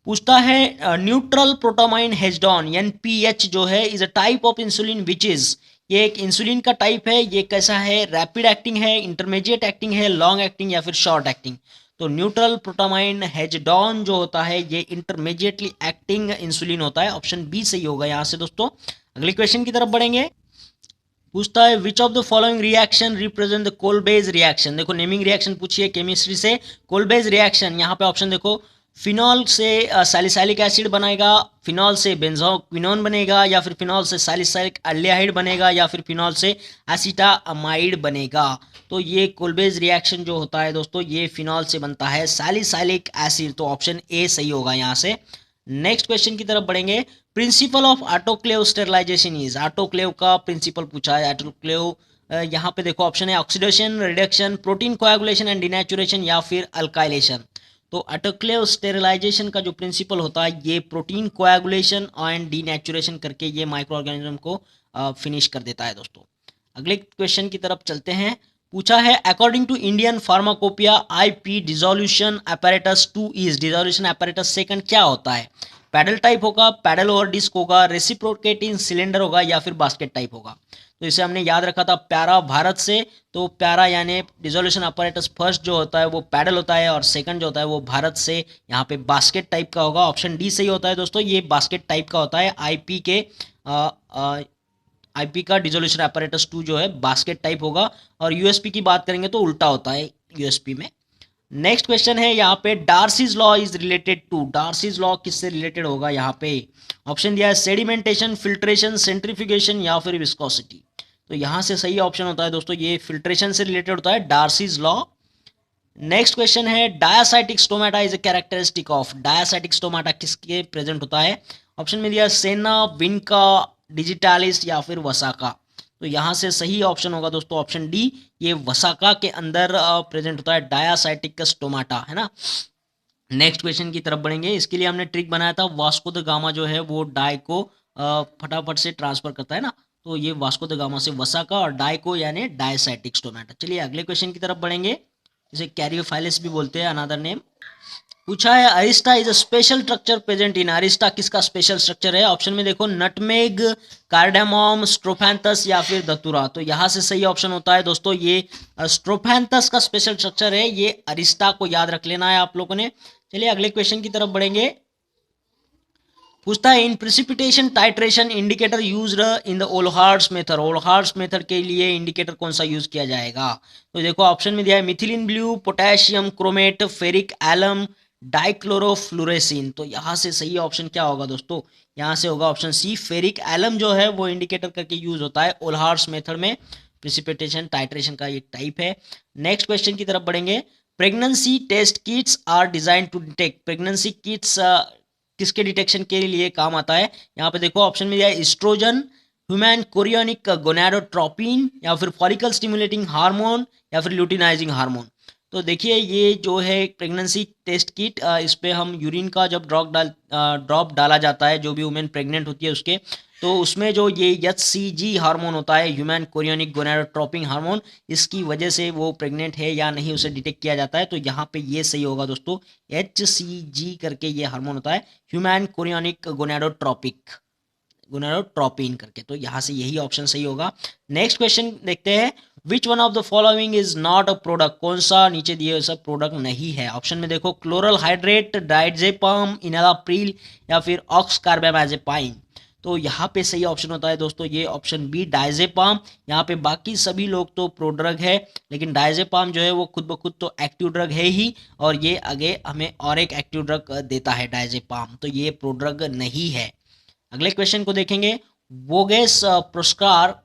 पूछता है न्यूट्रल प्रोटामाइन हेजडॉन एनपीएच जो है is a type of insulin which is, ये एक इंसुलिन का टाइप है, ये कैसा है? रैपिड एक्टिंग है, इंटरमीडिएट एक्टिंग है, लॉन्ग एक्टिंग या फिर शॉर्ट एक्टिंग? तो न्यूट्रल प्रोटामाइन हेजडॉन जो होता है ये इंटरमीडिएटली एक्टिंग इंसुलिन होता है। ऑप्शन बी सही होगा यहाँ से दोस्तों। अगले क्वेश्चन की तरफ बढ़ेंगे। पूछता है which of the following reaction represent the Kolbe's reaction. देखो नेमिंग रिएक्शन पूछिए केमिस्ट्री से। कोलबेज रिएक्शन यहाँ पे ऑप्शन देखो, फिनॉल से सैलिसाइलिक एसिड बनेगा, फिनॉल से बेंजोक्विनोन बनेगा या फिर फिनॉल से सैलिसाइलिक एल्डिहाइड बनेगा या फिर फिनॉल से एसिटामाइड बनेगा। तो ये कोलबेज रिएक्शन जो होता है दोस्तों ये फिनॉल से बनता है, सैलिसाइलिक एसिड। तो ऑप्शन ए सही होगा यहाँ से। नेक्स्ट क्वेश्चन की तरफ बढ़ेंगे। Principle of autoclave sterilization is, autoclave का प्रिंसिपल पूछा है। ऑटोक्लेव यहाँ पे देखो ऑप्शन है oxidation, reduction, protein coagulation and denaturation या फिर अल्काइलेशन। तो ऑटोक्लेव स्टेरिलाइजेशन का जो प्रिंसिपल होता है ये प्रोटीन कोएगुलेशन एंड डीनेचुरेशन करके ये माइक्रो ऑर्गेनिज्म को फिनिश कर देता है दोस्तों। अगले क्वेश्चन की तरफ चलते हैं। पूछा है according to Indian pharmacopoeia IP dissolution apparatus 2 इज, डिसोल्यूशन apparatus सेकंड क्या होता है? पैडल टाइप होगा, पैडल ओवर डिस्क होगा, रेसिप्रोकेटिंग सिलेंडर होगा या फिर बास्केट टाइप होगा? तो इसे हमने याद रखा था प्यारा भारत से। तो प्यारा यानी डिसोल्यूशन apparatus फर्स्ट जो होता है वो पैडल होता है और सेकंड जो होता है वो भारत से यहाँ पे बास्केट टाइप का होगा। ऑप्शन डी सही होता है दोस्तों, ये बास्केट टाइप का होता है। आईपी का डिसोल्यूशन apparatus 2 जो है बास्केट टाइप होगा। और यूएसपी की बात करेंगे तो उल्टा होता है यूएसपी में। नेक्स्ट क्वेश्चन है यहाँ पे Darcy's law is related to, Darcy's law किससे रिलेटेड होगा? यहाँ पे ऑप्शन दिया है सेडिमेंटेशन, फिल्ट्रेशन, सेंट्रीफ्यूगेशन या फिर विस्कोसिटी। तो यहाँ से सही ऑप्शन होता है दोस्तों ये फिल्ट्रेशन से रिलेटेड होता है, डार्सीज लॉ। नेक्स्ट क्वेश्चन है diacytic stomata is a characteristic of, diacytic stomata किसके प्रेजेंट होता है? ऑप्शन में दिया सेना, विनका, डिजिटालिस या फिर वसाका। तो यहाँ से सही ऑप्शन होगा दोस्तों ऑप्शन डी, ये वसाका के अंदर प्रेजेंट होता है डायासाइटिक स्टोमाटा, है ना। नेक्स्ट क्वेश्चन की तरफ बढ़ेंगे। इसके लिए हमने ट्रिक बनाया था, वास्को द गामा जो है वो डाई को फटाफट से ट्रांसफर करता है ना। तो ये वास्को द गामा से वसाका और डाई को यानी डायासाइटिक स्टोमाटा। चलिए अगले क्वेश्चन की तरफ बढ़ेंगे, जिसे कैरियोफाइलस भी बोलते हैं, अनदर नेम। पूछा है Arista is a special structure present in, Arista किसका स्पेशल स्ट्रक्चर है? ऑप्शन में देखो नटमेग, कार्डेमोम, स्ट्रोफैंथस या फिर धतूरा। तो यहाँ से सही ऑप्शन होता है दोस्तों ये स्ट्रोफैंथस का स्पेशल स्ट्रक्चर है, ये अरिस्टा को याद रख लेना है आप लोगों ने। चलिए अगले क्वेश्चन की तरफ बढ़ेंगे। पूछता है in precipitation titration indicator used in the Volhard's method, Volhard's method के लिए इंडिकेटर कौन सा यूज किया जाएगा? तो देखो ऑप्शन में दिया है methylene blue, potassium chromate, ferric alum, dichlorofluorescein. तो यहाँ से सही ऑप्शन क्या होगा दोस्तों? यहाँ से होगा ऑप्शन सी, फेरिक एलम जो है वो इंडिकेटर करके यूज होता है ओलहार्ट्स मेथड में। प्रिसिपिटेशन टाइट्रेशन का एक टाइप है। नेक्स्ट क्वेश्चन की तरफ बढ़ेंगे। Pregnancy test kits are design to detect, pregnancy kits किसके डिटेक्शन के लिए काम आता है? यहाँ पे देखो ऑप्शन में दिया है एस्ट्रोजन, ह्यूमन कोरियोनिक गोनाडोट्रोपिन या फिर फॉलिकल स्टिमुलेटिंग हार्मोन या फिर ल्यूटिनाइजिंग हार्मोन। तो देखिए ये जो है प्रेगनेंसी टेस्ट किट, इस पे हम यूरिन का जब ड्रॉप डाला जाता है जो भी वुमेन प्रेग्नेंट होती है उसके, तो उसमें जो ये HCG हार्मोन होता है, ह्यूमन कोरियोनिक गोनाडोट्रोपिन हार्मोन, इसकी वजह से वो प्रेग्नेंट है या नहीं उसे डिटेक्ट किया जाता है। तो यहाँ पे ये सही होगा दोस्तों, HCG करके ये हार्मोन होता है, ह्यूमन कोरियोनिक गोनाडोट्रोपिन करके। तो यहाँ से यही ऑप्शन सही होगा। नेक्स्ट क्वेश्चन देखते हैं। विच one of the following is not a product, कौन सा नीचे दिए सब प्रोडक्ट नहीं है। ऑप्शन में देखो क्लोरल हाइड्रेट, डायजेपाम, इनालाप्रिल या फिर ऑक्स कार्बामेज़ेपाइन। तो यहाँ पे सही ऑप्शन होता है दोस्तों ये ऑप्शन बी डायजेपाम। यहाँ पे बाकी सभी लोग तो प्रोड्रग है, लेकिन डायजेपाम जो है वो खुद ब खुद तो एक्टिव ड्रग है ही, और ये आगे हमें और एक एक्टिव ड्रग देता है डायजेपाम, तो ये प्रोड्रग नहीं है। अगले क्वेश्चन को देखेंगे। Voges Proskauer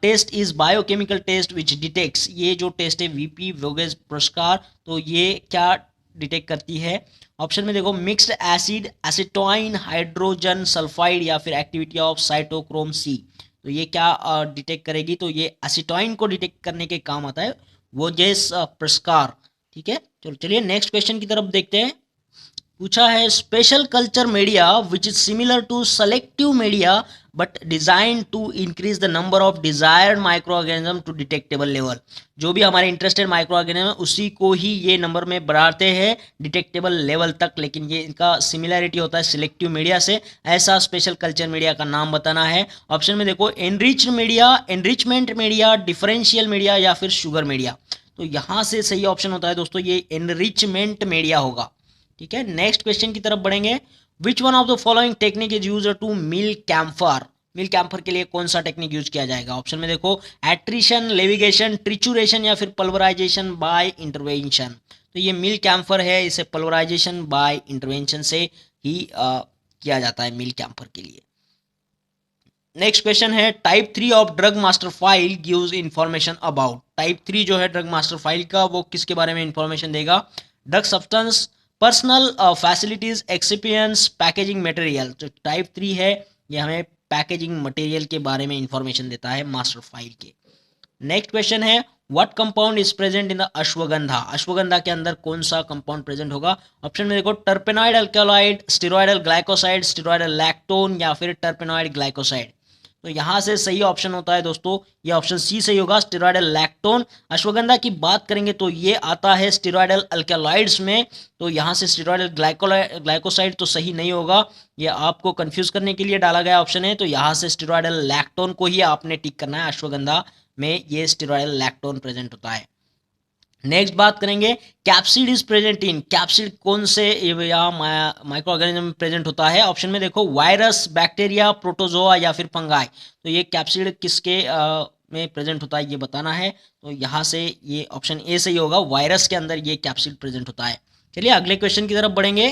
test is biochemical test which detects, ये जो टेस्ट है वीपी वोगेस पुरस्कार, तो ये क्या डिटेक्ट करती है। ऑप्शन में देखो मिक्स्ड एसिड, एसिटोइन, हाइड्रोजन सल्फाइड या फिर एक्टिविटी ऑफ साइटोक्रोम सी। तो ये क्या डिटेक्ट करेगी, तो ये एसिटोइन को डिटेक्ट करने के काम आता है वोगेस पुरस्कार। ठीक है, चलो चलिए नेक्स्ट क्वेश्चन की तरफ देखते हैं। पूछा है special culture media which is similar to selective media but design to increase the number of desired microorganism to detectable level. जो भी हमारे इंटरेस्टेड माइक्रो ऑर्गेनिज्म उसी को ही ये नंबर में बढ़ाते हैं डिटेक्टेबल लेवल तक, लेकिन ये इनका सिमिलरिटी होता है सिलेक्टिव मीडिया से। ऐसा स्पेशल कल्चर मीडिया का नाम बताना है। ऑप्शन में देखो enriched media, enrichment media, differential media या फिर शुगर मीडिया। तो यहाँ से सही ऑप्शन होता है दोस्तों ये एनरिचमेंट मीडिया होगा। ठीक है, नेक्स्ट क्वेश्चन की तरफ बढ़ेंगे। Which one of the following technique is use to mill camphor, mill camphor के लिए कौन सा टेक्निक यूज किया जाएगा। ऑप्शन में देखो एट्रिशन, लेविगेशन, ट्रिचुरेशन या फिर पल्वराइजेशन बाय इंटरवेंशन। तो ये मिल कैम्फर है, इसे पल्वराइजेशन बाय इंटरवेंशन से ही किया जाता है मिल कैम्फर के लिए। नेक्स्ट क्वेश्चन है type 3 of drug master file gives information about. Type 3 जो है ड्रग मास्टर फाइल का, वो किसके बारे में इंफॉर्मेशन देगा। Drug substance, personal facilities, experience, packaging material. तो टाइप 3 है, ये हमें पैकेजिंग मटेरियल के बारे में इंफॉर्मेशन देता है मास्टर फाइल के। नेक्स्ट क्वेश्चन है what compound is present in the ashwagandha, ashwagandha के अंदर कौन सा कंपाउंड प्रेजेंट होगा। ऑप्शन में देखो टर्पेनॉइड alkaloid, steroidal glycoside, steroidal lactone या फिर टर्पेनॉइड ग्लाइकोसाइड। तो यहाँ से सही ऑप्शन होता है दोस्तों ये ऑप्शन सी सही होगा, स्टेरॉयडल लैक्टोन। अश्वगंधा की बात करेंगे तो ये आता है स्टेरॉयडल अल्कलॉइड्स में, तो यहाँ से स्टेरॉयडल ग्लाइकोसाइड तो सही नहीं होगा, ये आपको कंफ्यूज करने के लिए डाला गया ऑप्शन है। तो यहाँ से स्टेरॉयडल लैक्टोन को ही आपने टिक करना है, अश्वगंधा में ये स्टेरॉयडल लैक्टोन प्रेजेंट होता है। नेक्स्ट बात करेंगे capsid is present in, capsid कौन से माइक्रो ऑर्गेनिज्म प्रेजेंट होता है। ऑप्शन में देखो वायरस, बैक्टीरिया, प्रोटोजोआ या फिर फंगाई। तो ये कैप्सिड किसके में प्रेजेंट होता है ये बताना है। तो यहाँ से ये ऑप्शन ए सही होगा, वायरस के अंदर ये कैप्सिड प्रेजेंट होता है। चलिए अगले क्वेश्चन की तरफ बढ़ेंगे।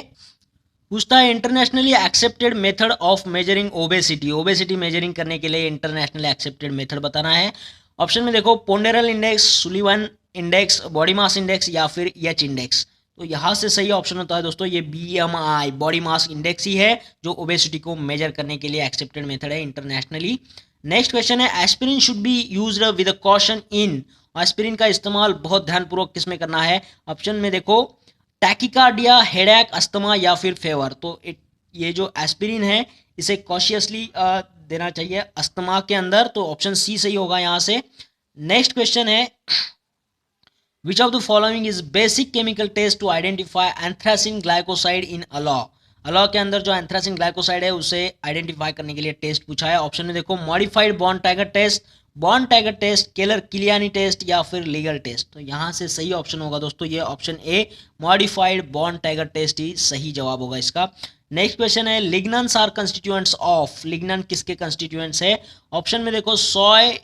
पूछता है internationally accepted method of measuring obesity, obesity measuring करने के लिए इंटरनेशनली एक्सेप्टेड मेथड बताना है। ऑप्शन में देखो ponderal index, Sullivan index, body mass index या फिर एच इंडेक्स। तो यहाँ से सही ऑप्शन होता है दोस्तों ये BMI, बॉडी मास इंडेक्स ही है जो ओबेसिटी को मेजर करने के लिए एक्सेप्टेड मेथड है इंटरनेशनली। नेक्स्ट क्वेश्चन है aspirin should be used with caution in, aspirin का इस्तेमाल बहुत ध्यानपूर्वक किस में करना है। ऑप्शन में देखो टैकिकार्डिया, हेडेक, अस्थमा या फिर फेवर। तो ये जो एस्पिरिन है इसे कॉशियसली देना चाहिए अस्थमा के अंदर, तो ऑप्शन सी सही होगा यहाँ से। Next question is which of the following is basic chemical test to identify anthracene glycoside in aloe, aloe के अंदर जो एंथ्रासिन ग्लाइकोसाइड है उसे आइडेंटिफाई करने के लिए टेस्ट पूछा है। ऑप्शन में देखो modified Borntrager test, Borntrager test, Keller Killiani test या फिर लीगल टेस्ट। तो यहाँ से सही ऑप्शन होगा दोस्तों ये option A, modified Borntrager test ही सही जवाब होगा इसका। नेक्स्ट क्वेश्चन है lignans are constituents of, lignan किसके कंस्टिट्यूएंट्स है। ऑप्शन में देखो सोय,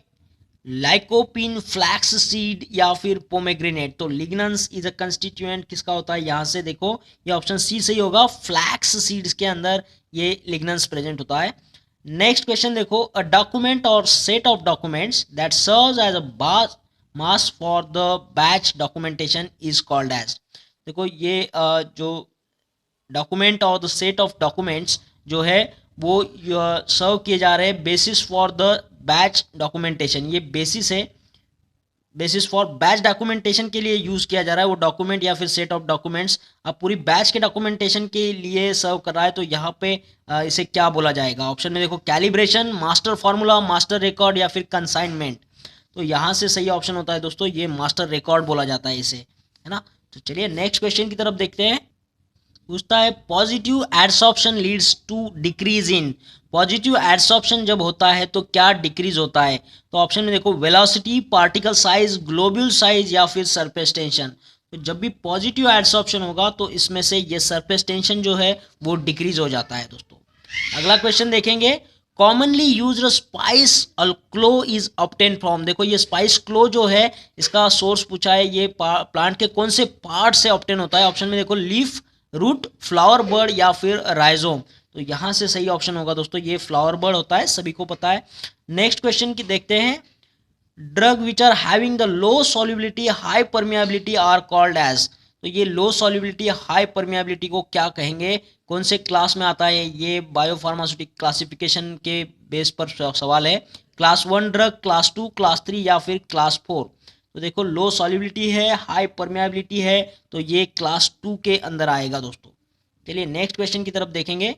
लाइकोपिन, फ्लैक्स सीड या फिर पोमेग्रेनेट। तो लिग्नन्स इज अ कंस्टिट्यूएंट किसका होता है, यहाँ से देखो ये ऑप्शन सी सही होगा, फ्लैक्स सीड्स के अंदर ये लिग्नन्स प्रेजेंट होता है। नेक्स्ट क्वेश्चन देखो अ डॉक्यूमेंट और set of documents that serves as a mass for the batch documentation is called as. देखो ये जो डॉक्यूमेंट और द सेट ऑफ डॉक्यूमेंट्स जो है वो सर्व किए जा रहे हैं basis for the batch documentation, ये बेसिस है, बेसिस फॉर बैच डॉक्यूमेंटेशन के लिए यूज किया जा रहा है वो डॉक्यूमेंट या फिर सेट ऑफ डॉक्यूमेंट्स। अब पूरी बैच के डॉक्यूमेंटेशन के लिए सर्व कर रहा है, तो यहाँ पे इसे क्या बोला जाएगा। ऑप्शन में देखो calibration, master formula, master record या फिर कंसाइनमेंट। तो यहाँ से सही ऑप्शन होता है दोस्तों ये मास्टर रिकॉर्ड बोला जाता है इसे, है ना। तो चलिए नेक्स्ट क्वेश्चन की तरफ देखते हैं। पूछता है positive adsorption leads to decrease in, positive adsorption जब होता है तो क्या डिक्रीज होता है? तो ऑप्शन में देखो velocity, particle size, globule size या फिर सरफेस टेंशन। तो जब भी पॉजिटिव एडसॉर्प्शन होगा तो इसमें से ये सरफेस टेंशन जो है वो डिक्रीज हो जाता है दोस्तों। अगला क्वेश्चन देखेंगे, commonly used spice clove is obtain from, देखो ये स्पाइस क्लो जो है इसका सोर्स पूछा है, ये प्लांट के कौन से पार्ट से ऑब्टेन होता है? ऑप्शन में देखो लीफ, रूट, फ्लावर बर्ड या फिर राइजोम। तो यहाँ से सही ऑप्शन होगा दोस्तों ये फ्लावर बर्ड होता है, सभी को पता है। नेक्स्ट क्वेश्चन की देखते हैं, drug which are having the low solubility high permeability are called as, तो ये लो सॉल्युबिलिटी हाई परमिएबिलिटी को क्या कहेंगे, कौन से क्लास में आता है? ये बायोफार्मास्यूटिक क्लासिफिकेशन के बेस पर सवाल है। क्लास 1 ड्रग, क्लास 2, क्लास 3 या फिर क्लास 4? तो देखो लो सॉल्युबिलिटी है, हाई परमिएबिलिटी है, तो ये क्लास 2 के अंदर आएगा दोस्तों। चलिए नेक्स्ट क्वेश्चन की तरफ देखेंगे,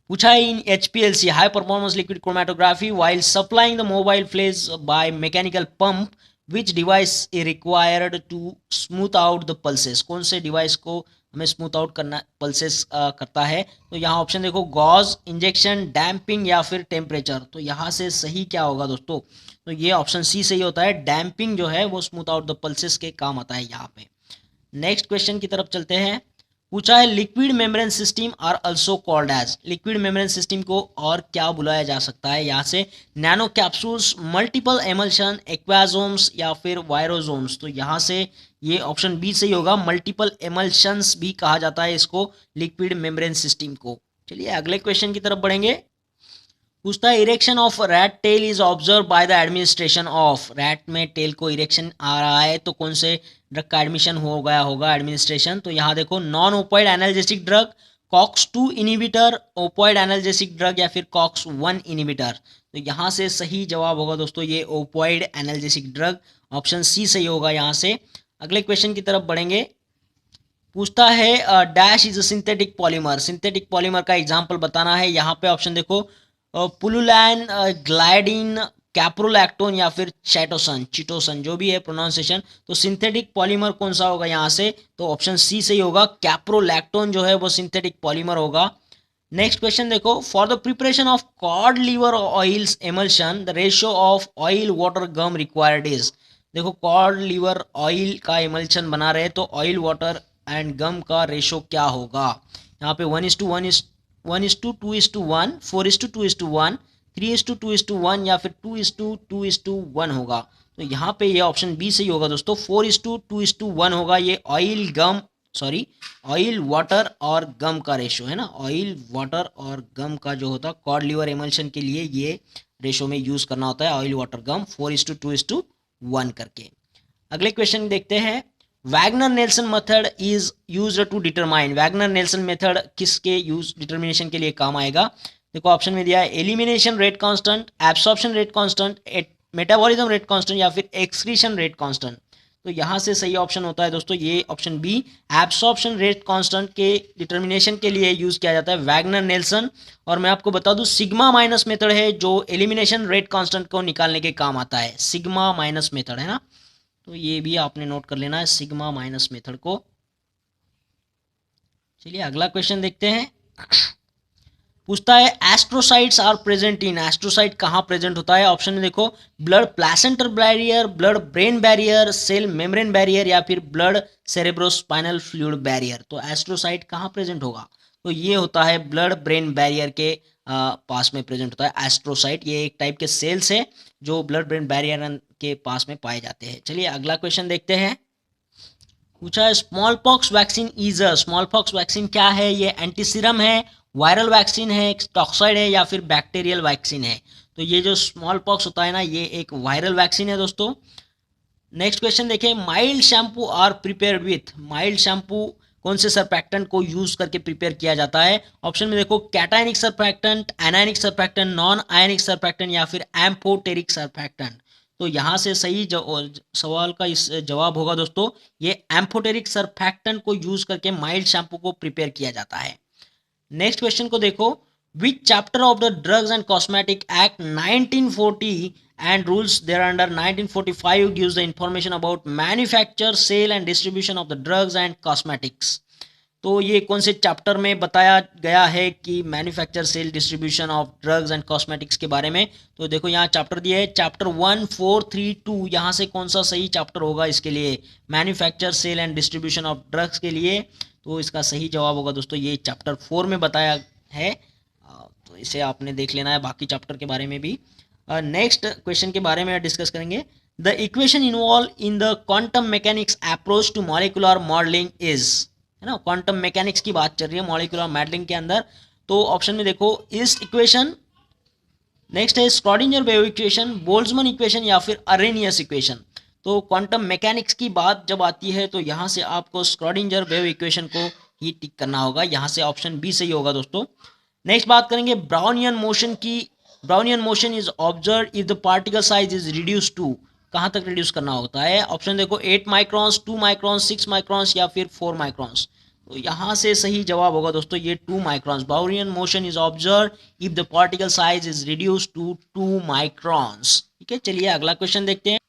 पूछा है in HPLC high performance liquid chromatography while supplying the mobile phase by mechanical pump which device is required to smooth out the pulses, कौन से डिवाइस को हमें स्मूथ आउट करना पल्सेस करता है? तो यहाँ ऑप्शन देखो गॉज, इंजेक्शन, डैम्पिंग या फिर टेम्परेचर। तो यहाँ से सही क्या होगा दोस्तों? तो ये ऑप्शन सी सही होता है, डैम्पिंग जो है वो स्मूथ आउट द पल्सेस के काम आता है यहाँ पे। नेक्स्ट क्वेश्चन की तरफ चलते हैं, पूछा है liquid membrane system are also called as, liquid membrane system को और क्या बुलाया जा सकता है? यहाँ से nanocapsules, multiple emulsion, aquasomes या फिर वायरोजोम्स। तो यहाँ से ये ऑप्शन बी सही होगा, मल्टीपल एमल्शंस भी कहा जाता है इसको, लिक्विड मेम्ब्रेन सिस्टम को। चलिए अगले क्वेश्चन की तरफ बढ़ेंगे, पूछता है erection of rat tail is observe by the administration of, rat में टेल को इरेक्शन आ रहा है तो कौन से ड्रग का एडमिशन हो गया होगा एडमिनिस्ट्रेशन? तो यहाँ देखो non opioid analgesic drug, COX-2 inhibitor, opioid analgesic drug या फिर COX-1 इनिबिटर। तो यहाँ से सही जवाब होगा दोस्तों ये opioid analgesic drug, option C सही होगा यहाँ से। अगले क्वेश्चन की तरफ बढ़ेंगे, पूछता है dash is a synthetic polymer, synthetic polymer का एग्जांपल बताना है। यहाँ पे ऑप्शन देखो पुलुलैन, ग्लाइडिन, कैप्रोलैक्टोन या फिर चैटोसन, चिटोसन जो भी है प्रोनाउंसिएशन। तो सिंथेटिक पॉलीमर कौन सा होगा यहाँ से? तो ऑप्शन सी सही होगा, कैप्रोलैक्टोन जो है वो सिंथेटिक पॉलीमर होगा। नेक्स्ट क्वेश्चन देखो, for the preparation of cod liver oils emulsion the ratio of oil water gum required is, देखो कॉड लीवर ऑयल का एमल्शन बना रहे तो ऑयल वाटर एंड गम का रेशो क्या होगा? यहाँ पे 1:1, 1:2:1, 4:2:1, 3:2:1 या फिर 2:2:1 होगा। तो यहाँ पे ये ऑप्शन बी सही होगा दोस्तों, 4:2:1 होगा। ये ऑयल गम ऑयल वाटर और गम का रेशो है ना, ऑयल वाटर और गम का जो होता है कॉड लीवर एमल्शन के लिए ये रेशो में यूज करना होता है, ऑयल वाटर गम 4:2:1 करके। अगले क्वेश्चन देखते हैं, Wagner Nelson method is used to determine, Wagner Nelson method किसके यूज डिटर्मिनेशन के लिए काम आएगा? देखो ऑप्शन में दिया है elimination rate constant, absorption rate constant, metabolism rate constant या फिर एक्सक्रीशन रेट कांस्टेंट। तो यहाँ से सही ऑप्शन होता है दोस्तों ये option B, absorption rate constant के डिटर्मिनेशन के लिए यूज किया जाता है वैगनर नेल्सन। और मैं आपको बता दूं सिग्मा माइनस मेथड है जो एलिमिनेशन रेट कांस्टेंट को निकालने के काम आता है, सिग्मा माइनस मेथड है ना, तो ये भी आपने नोट कर लेना है सिग्मा माइनस मेथड को। चलिए अगला क्वेश्चन देखते हैं, पूछता है astrocytes are present in, astrocyte कहाँ प्रेजेंट होता है? ऑप्शन में देखो blood placental barrier, blood brain barrier, cell membrane barrier या फिर ब्लड सेरेब्रोस्पाइनल फ्लूइड बैरियर। तो एस्ट्रोसाइट कहाँ प्रेजेंट होगा? तो ये होता है ब्लड ब्रेन बैरियर के पास में प्रेजेंट होता है एस्ट्रोसाइट। ये एक टाइप के सेल्स है जो ब्लड ब्रेन बैरियर के पास में पाए जाते हैं। चलिए अगला क्वेश्चन देखते हैं, पूछा है small pox vaccine is a, small pox vaccine क्या है? ये एंटीसीरम है, वायरल वैक्सीन है, टॉक्साइड है या फिर बैक्टीरियल वैक्सीन है? तो ये जो स्मॉल पॉक्स होता है ना ये एक वायरल वैक्सीन है दोस्तों। नेक्स्ट क्वेश्चन देखें, mild shampoo are prepared with, mild shampoo कौन से सरफैक्टेंट को यूज करके प्रिपेयर किया जाता है? ऑप्शन में देखो cationic surfactant, anionic surfactant, non ionic surfactant या फिर एम्फोटेरिक सरफैक्टेंट। तो यहाँ से सही सवाल का इस जवाब होगा दोस्तों ये एम्फोटेरिक सरफैक्टेंट को यूज करके माइल्ड शैम्पू को प्रिपेयर किया जाता है। नेक्स्ट क्वेश्चन को देखो, विच chapter of the drugs and cosmetic act 1940 and rules thereunder 1945 gives the information about manufacture, sale and distribution of the drugs and cosmetics। तो ये कौन से चैप्टर में बताया गया है कि manufacture sale distribution of drugs and cosmetics के बारे में। तो देखो यहाँ चैप्टर दिया है, चैप्टर 1432, यहाँ से कौन सा सही चैप्टर होगा इसके लिए, manufacture sale and distribution of drugs के लिए। तो इसका सही जवाब होगा दोस्तों ये चैप्टर 4 में बताया है। तो इसे आपने देख लेना है, बाकी चैप्टर के बारे में भी। नेक्स्ट क्वेश्चन के बारे में डिस्कस करेंगे। The equation involve in the quantum mechanics approach to molecular modelling is, है ना, क्वांटम मैकेनिक्स की बात चल रही है मॉलिक्यूलर मॉडलिंग के अंदर। तो ऑप्शन में देखो इस इक्वेशन, नेक्स्ट है स्क्रॉडिंजर वेव इक्वेशन, बोल्ट्जमैन इक्वेशन या फिर अरेनियस इक्वेशन। तो क्वांटम मैकेनिक्स की बात जब आती है तो यहाँ से आपको स्क्रॉडिंजर वेव इक्वेशन को ही टिक करना होगा, यहाँ से ऑप्शन बी सही होगा दोस्तों। नेक्स्ट बात करेंगे ब्राउनियन मोशन की। Brownian motion is observe if the particle size is reduce to, कहाँ तक रिड्यूस करना होता है, ऑप्शन देखो 8 माइक्रॉन्स, 2 माइक्रॉन्स, 6 माइक्रॉन्स या फिर 4 माइक्रॉन्स। तो यहाँ से सही जवाब होगा दोस्तों ये 2 microns. Brownian motion is observe if the particle size is reduce to 2 microns. ठीक है, चलिए अगला क्वेश्चन देखते हैं।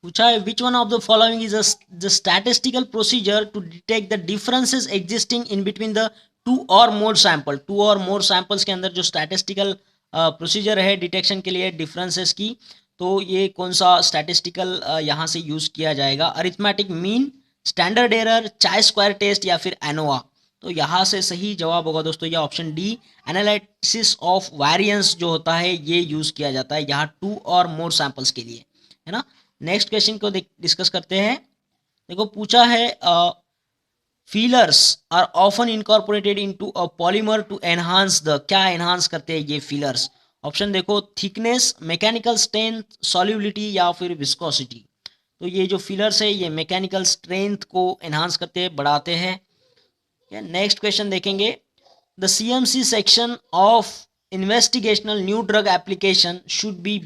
पूछा है which one of the following is the statistical procedure to detect the differences existing in between the 2 और मोर sample. 2 और मोर सैंपल्स के अंदर जो स्टैटिस्टिकल प्रोसीजर है डिटेक्शन के लिए डिफरेंसेस की, तो ये कौन सा स्टैटिस्टिकल यहाँ से यूज किया जाएगा, अरिथमेटिक मीन, स्टैंडर्ड एरर, चाय स्क्वायर टेस्ट या फिर एनोवा। तो यहाँ से सही जवाब होगा दोस्तों ये option D, analysis of variance जो होता है ये यूज किया जाता है यहाँ 2 और मोर सैंपल्स के लिए, है ना। नेक्स्ट क्वेश्चन को डिस्कस करते हैं। देखो पूछा है fillers are often incorporated into a polymer to enhance the, क्या एनहांस करते हैं ये फीलर्स, ऑप्शन देखो थिकनेस, मैकेनिकल स्ट्रेंथ, सॉल्युबिलिटी या फिर विस्कोसिटी। तो ये जो फीलर्स है ये मैकेनिकल स्ट्रेंथ को एनहांस करते हैं, बढ़ाते हैं। नेक्स्ट क्वेश्चन देखेंगे। The CMC section of investigational new drug application should be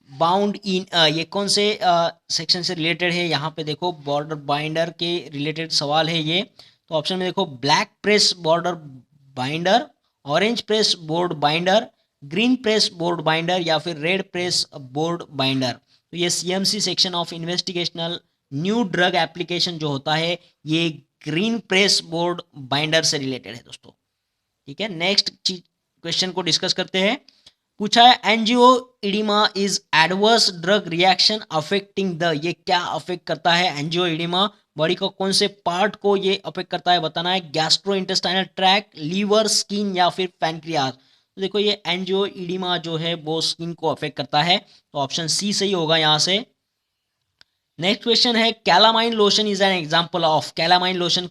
bound इन, ये कौन से सेक्शन से रिलेटेड है, यहाँ पे देखो बॉर्डर बाइंडर के रिलेटेड सवाल है ये। तो ऑप्शन में देखो black press border binder, orange press board binder, green press board binder या फिर रेड प्रेस बोर्ड बाइंडर। तो ये CMC section of investigational new drug application जो होता है ये ग्रीन प्रेस बोर्ड बाइंडर से रिलेटेड है दोस्तों। ठीक है, नेक्स्ट क्वेश्चन को डिस्कस करते हैं। पूछा है angioedema is adverse drug reaction affecting the, ये क्या अफेक्ट करता है एंजियोइडिमा, बॉडी का कौन से पार्ट को ये अफेक्ट करता है बताना है, gastro intestinal tract, liver, skin या फिर पैनक्रियाज। तो देखो ये एंजियोइडिमा जो है वो स्किन को अफेक्ट करता है, तो ऑप्शन सी सही होगा यहाँ से। नेक्स्ट क्वेश्चन है calamine lotion is an example of, calamine lotion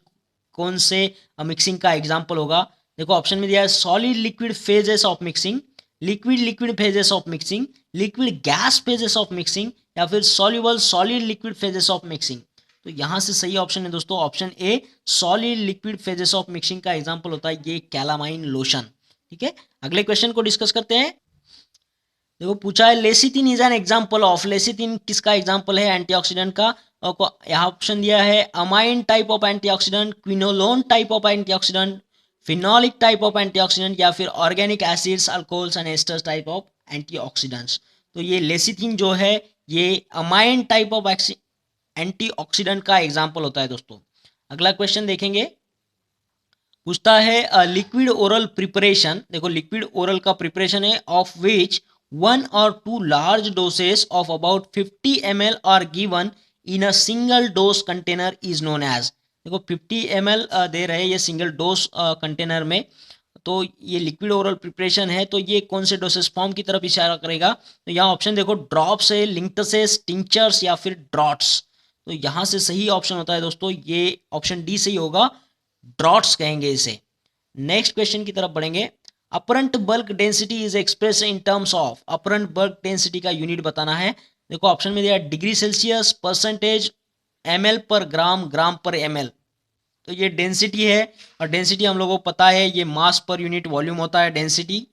कौन से मिक्सिंग का एग्जांपल होगा। देखो ऑप्शन में दिया है solid liquid phases of mixing, liquid liquid phases of mixing, liquid gas phases of mixing या फिर soluble solid liquid phases of mixing. तो यहाँ से सही ऑप्शन है दोस्तों option A, solid liquid phases of mixing का एग्जांपल होता है ये कैलामाइन लोशन। ठीक है, अगले क्वेश्चन को डिस्कस करते हैं। देखो पूछा है lecithin is an example of, lecithin किसका एग्जांपल है एंटीऑक्सीडेंट का, और यहाँ ऑप्शन दिया है amine type of antioxidant, quinolone type of antioxidant, phenolic type of antioxidant या फिर organic acids, alcohols and asters type of antioxidants. तो ये लेसिथिन जो है ये अमाइन टाइप ऑफ एंटीऑक्सीडेंट का एग्जांपल होता है दोस्तों। अगला क्वेश्चन देखेंगे। पूछता है लिक्विड ओरल प्रिपरेशन, देखो लिक्विड ओरल का प्रिपरेशन है of which 1 or 2 large doses of about 50 ml are given in a single dose container is known as, देखो 50 ml दे रहे हैं ये सिंगल डोज कंटेनर में, तो ये लिक्विड ओरल प्रिपरेशन है, तो ये कौन से डोसेस फॉर्म की तरफ इशारा करेगा। तो यहाँ ऑप्शन देखो ड्रॉप्स है, लिंक्टसेस, टिंचर्स या फिर ड्रॉट्स। तो यहाँ से सही ऑप्शन होता है दोस्तों ये ऑप्शन डी सही होगा, ड्रॉट्स कहेंगे इसे। नेक्स्ट क्वेश्चन की तरफ बढ़ेंगे। Apparent bulk density is express in terms of, apparent bulk density का यूनिट बताना है। देखो ऑप्शन में दिया डिग्री सेल्सियस, परसेंटेज, ml पर ग्राम, ग्राम पर ml। तो ये डेंसिटी है और डेंसिटी हम लोगों को पता है ये मास पर यूनिट वॉल्यूम होता है। डेंसिटी,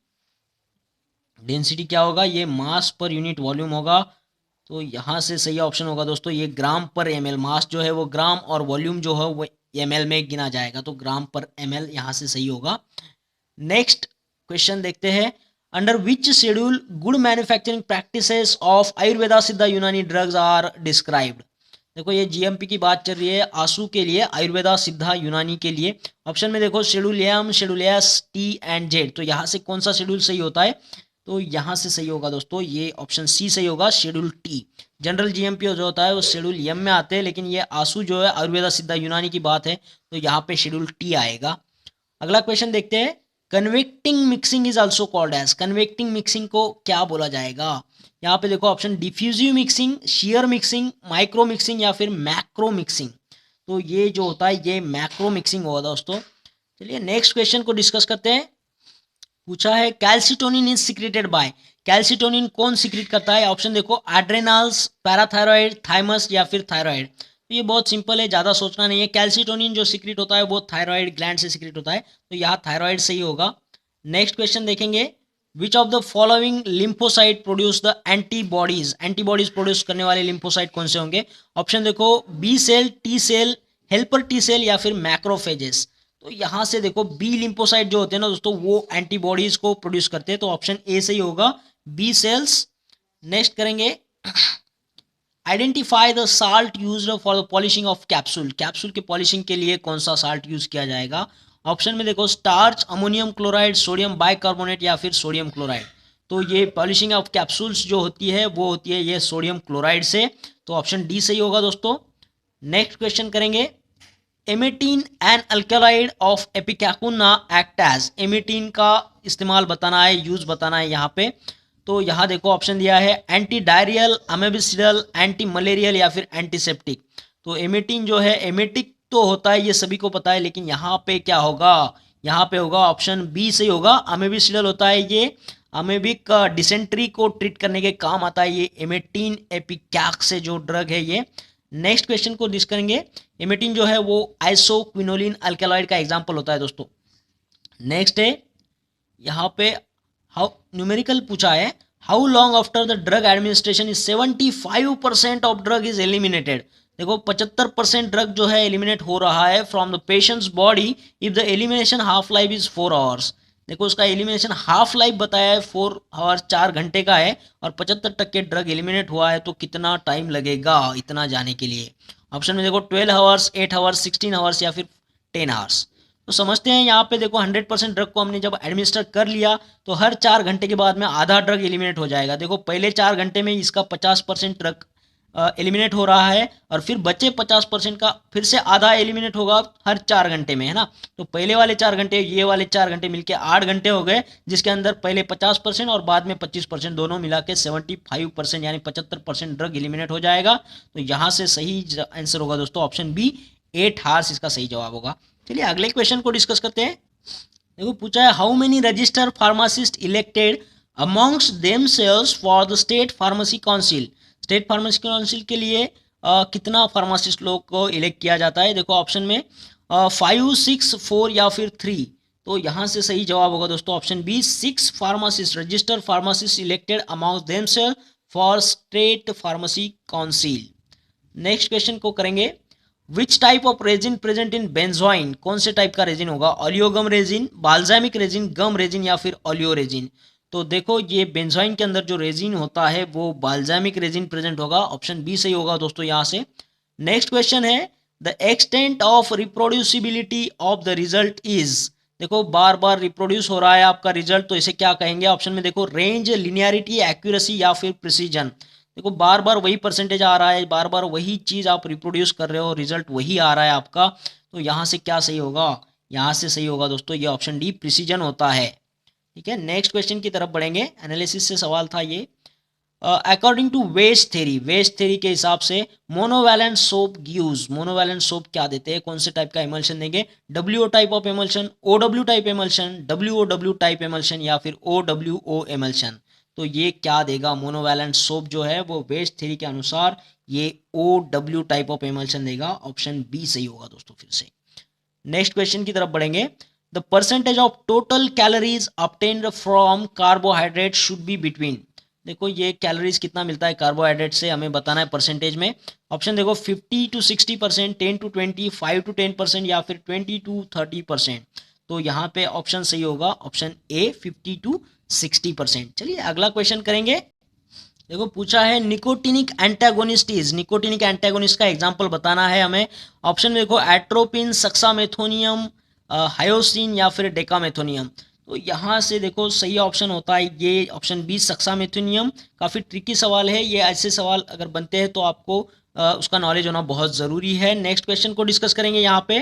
डेंसिटी क्या होगा ये मास पर यूनिट वॉल्यूम होगा। तो यहाँ से सही ऑप्शन होगा दोस्तों ये ग्राम पर ml, मास जो है वो ग्राम और वॉल्यूम जो है वो ml में गिना जाएगा, तो ग्राम पर ml यहाँ से सही होगा। नेक्स्ट क्वेश्चन देखते हैं। Under which schedule good manufacturing practices of Ayurveda सिद्धा यूनानी ड्रग्स आर डिस्क्राइब्ड। देखो ये जीएमपी की बात चल रही है आंसू के लिए, आयुर्वेदा सिद्धा यूनानी के लिए। ऑप्शन में देखो schedule M, schedule S, T and Z, तो यहाँ से कौन सा शेड्यूल सही होता है? तो यहाँ से सही होगा दोस्तों ये ऑप्शन सी सही होगा, शेड्यूल टी। जनरल जीएमपी जो होता है वो शेड्यूल एम में आते हैं, लेकिन ये आंसू जो है आयुर्वेदा सिद्धा यूनानी की बात है, तो यहाँ पे शेड्यूल टी आएगा। अगला क्वेश्चन देखते हैं, convecting mixing is also called as, convecting mixing को क्या बोला जाएगा? यहाँ पे देखो option diffusive mixing, shear mixing, micro mixing या फिर मैक्रो मिक्सिंग। तो ये जो होता है ये मैक्रो मिक्सिंग होगा दोस्तों। चलिए नेक्स्ट क्वेश्चन को डिस्कस करते हैं। पूछा है calcitonin is secreted by, calcitonin कौन सिक्रेट करता है? ऑप्शन देखो एड्रेनल्स, पैराथायरॉइड, थाइमस या फिर थायराइड। तो ये बहुत सिंपल है, ज़्यादा सोचना नहीं है। कैल्सिटोनिन जो सिक्रेट होता है वो थायराइड ग्लैंड से सिक्रेट होता है, तो यहाँ थायराइड सही होगा। नेक्स्ट क्वेश्चन देखेंगे, which of the following lymphocyte produce the antibodies, antibodies produce करने वाले लिम्फोसाइट कौन से होंगे? ऑप्शन देखो B cell, T cell, helper T cell या फिर मैक्रोफेजेस। तो यहाँ से देखो बी लिम्फोसाइट जो होते हैं ना दोस्तों वो एंटीबॉडीज को प्रोड्यूस करते हैं, तो ऑप्शन ए सही होगा, बी सेल्स। नेक्स्ट करेंगे, identify the salt used for the polishing of capsule, capsule के पॉलिशिंग के लिए कौन सा साल्ट यूज किया जाएगा? ऑप्शन में देखो starch, ammonium chloride, sodium bicarbonate या फिर सोडियम क्लोराइड। तो ये पॉलिशिंग ऑफ कैप्सूल्स जो होती है वो होती है ये सोडियम क्लोराइड से, तो ऑप्शन डी सही होगा दोस्तों। नेक्स्ट क्वेश्चन करेंगे, emetine an alkaloid of ipecacuanha act as, emetine का इस्तेमाल बताना है, यूज बताना है यहाँ पे। तो यहाँ देखो ऑप्शन दिया है एंटी डायरियल, अमेबिसिडल, एंटी मलेरियल या फिर एंटीसेप्टिक। तो एमेटीन जो है एमेटिक तो होता है ये सभी को पता है, लेकिन यहाँ पे क्या होगा? यहाँ पे होगा ऑप्शन बी सही होगा, अमेबिसिडल होता है ये, अमेबिक डिसेंट्री को ट्रीट करने के काम आता है ये एमेटीन एपिकैक से जो ड्रग है ये। नेक्स्ट क्वेश्चन को डिस्कस करेंगे, एमेटीन जो है वो आइसोक्विनोलिन अल्कलॉइड का एग्जांपल होता है दोस्तों। नेक्स्ट है यहाँ पे हाउ न्यूमेरिकल पूछा है, how long after the drug administration is 75% of drug is eliminated. देखो 75% ड्रग जो है एलिमिनेट हो रहा है from the patients body if the elimination half life is 4 hours. देखो उसका एलिमिनेशन हाफ लाइफ बताया है 4 आवर्स, 4 घंटे का है, और 75% ड्रग एलिमिनेट हुआ है, तो कितना टाइम लगेगा इतना जाने के लिए? ऑप्शन में देखो 12 आवर्स, 8 आवर्स, 16 आवर्स या फिर 10 आवर्स। तो समझते हैं यहाँ पे देखो 100% ड्रग को हमने जब एडमिनिस्टर कर लिया तो हर 4 घंटे के बाद में आधा ड्रग एलिमिनेट हो जाएगा। देखो पहले 4 घंटे में इसका 50% ड्रग एलिमिनेट हो रहा है, और फिर बचे 50% का फिर से आधा एलिमिनेट होगा हर 4 घंटे में, है ना। तो पहले वाले 4 घंटे, ये वाले 4 घंटे मिलके 8 घंटे हो गए, जिसके अंदर पहले 50% और बाद में 25% दोनों मिला के 75% यानी 75% ड्रग एलिमिनेट हो जाएगा। तो यहाँ से सही आंसर होगा दोस्तों ऑप्शन बी, 8 हार्स इसका सही जवाब होगा। चलिए अगले क्वेश्चन को डिस्कस करते हैं। देखो पूछा है, how many registered pharmacist elected amongst themselves for the state pharmacy council, state pharmacy council के लिए कितना फार्मासिस्ट लोग को इलेक्ट किया जाता है? देखो ऑप्शन में 5, 6, 4 या फिर 3। तो यहाँ से सही जवाब होगा दोस्तों option B, 6 pharmacist, registered pharmacist elected amongst themselves for state pharmacy council. Next question को करेंगे, which type of resin present in benzoin, कौन से टाइप का रेजिन होगा? Oleogum resin, balsamic resin, gum resin या फिर ऑलियो रेजिन। तो देखो ये बेंजोइन के अंदर जो रेजिन होता है वो बाल्जामिक रेजिन प्रेजेंट होगा, ऑप्शन बी सही होगा दोस्तों यहाँ से। नेक्स्ट क्वेश्चन है, the extent of reproducibility of the result is, देखो बार बार रिप्रोड्यूस हो रहा है आपका रिजल्ट, तो इसे क्या कहेंगे? ऑप्शन में देखो रेंज, लिनियरिटी, एक्यूरेसी या फिर प्रिसीजन। देखो बार बार वही परसेंटेज आ रहा है, बार बार वही चीज़ आप रिप्रोड्यूस कर रहे हो, रिजल्ट वही आ रहा है आपका, तो यहाँ से क्या सही होगा? यहाँ से सही होगा दोस्तों ये ऑप्शन डी, प्रिसीजन होता है। ठीक है, नेक्स्ट क्वेश्चन की तरफ बढ़ेंगे। एनालिसिस से सवाल था ये, according to wedge theory, wedge theory के हिसाब से monovalent soap gives, monovalent soap क्या देते हैं, कौन से टाइप का एमल्शन देंगे? WO type of emulsion, OW type emulsion, WOW type emulsion या फिर OWO एमल्शन। तो ये क्या देगा? मोनोवैलेंट सोप जो है वो वेज थ्योरी के अनुसार ये OW टाइप ऑफ एमल्शन देगा, ऑप्शन बी सही होगा दोस्तों फिर से। नेक्स्ट क्वेश्चन की तरफ बढ़ेंगे, the percentage of total calories obtained from carbohydrate should be between, देखो ये कैलोरीज कितना मिलता है कार्बोहाइड्रेट से हमें बताना है परसेंटेज में। ऑप्शन देखो 50 to 60%, 10 to 20, 5 to 10% या फिर 20 to 30%। तो यहाँ पे ऑप्शन सही होगा ऑप्शन ए, 50 to 60%। चलिए अगला क्वेश्चन करेंगे। देखो पूछा है nicotinic antagonist is, nicotinic antagonist का एग्जांपल बताना है हमें। ऑप्शन में देखो एट्रोपिन, सक्सामेथोनियम, हायोसिन या फिर डेकामेथोनियम। तो यहाँ से देखो सही ऑप्शन होता है ये ऑप्शन बी सक्सामेथोनियम। काफ़ी ट्रिकी सवाल है ये, ऐसे सवाल अगर बनते हैं तो आपको उसका नॉलेज होना बहुत ज़रूरी है। नेक्स्ट क्वेश्चन को डिस्कस करेंगे यहाँ पे।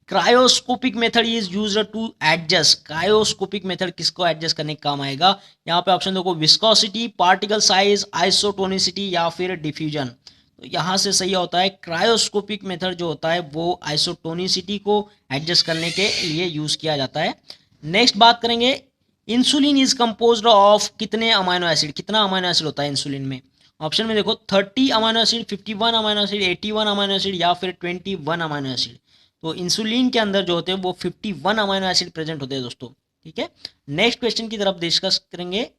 Cryoscopic method is used to adjust, cryoscopic method किसको एडजस्ट करने का काम आएगा? यहाँ पे ऑप्शन देखो विस्कोसिटी, पार्टिकल साइज, आइसोटोनिसिटी या फिर डिफ्यूजन। तो यहाँ से सही होता है क्रायोस्कोपिक मेथड जो होता है वो आइसोटोनिसिटी को एडजस्ट करने के लिए यूज़ किया जाता है। नेक्स्ट बात करेंगे, इंसुलिन इज कंपोज्ड ऑफ कितने अमाइनो एसिड, कितना अमाइनो एसिड होता है इंसुलिन में? ऑप्शन में देखो 30 amino acid, 51 amino acid, 81 amino acid या फिर 21 अमाइनो एसिड। तो इंसुलिन के अंदर जो होते हैं वो 51 अमाइनो एसिड प्रेजेंट होते हैं दोस्तों। ठीक है, नेक्स्ट क्वेश्चन की तरफ डिस्कस करेंगे।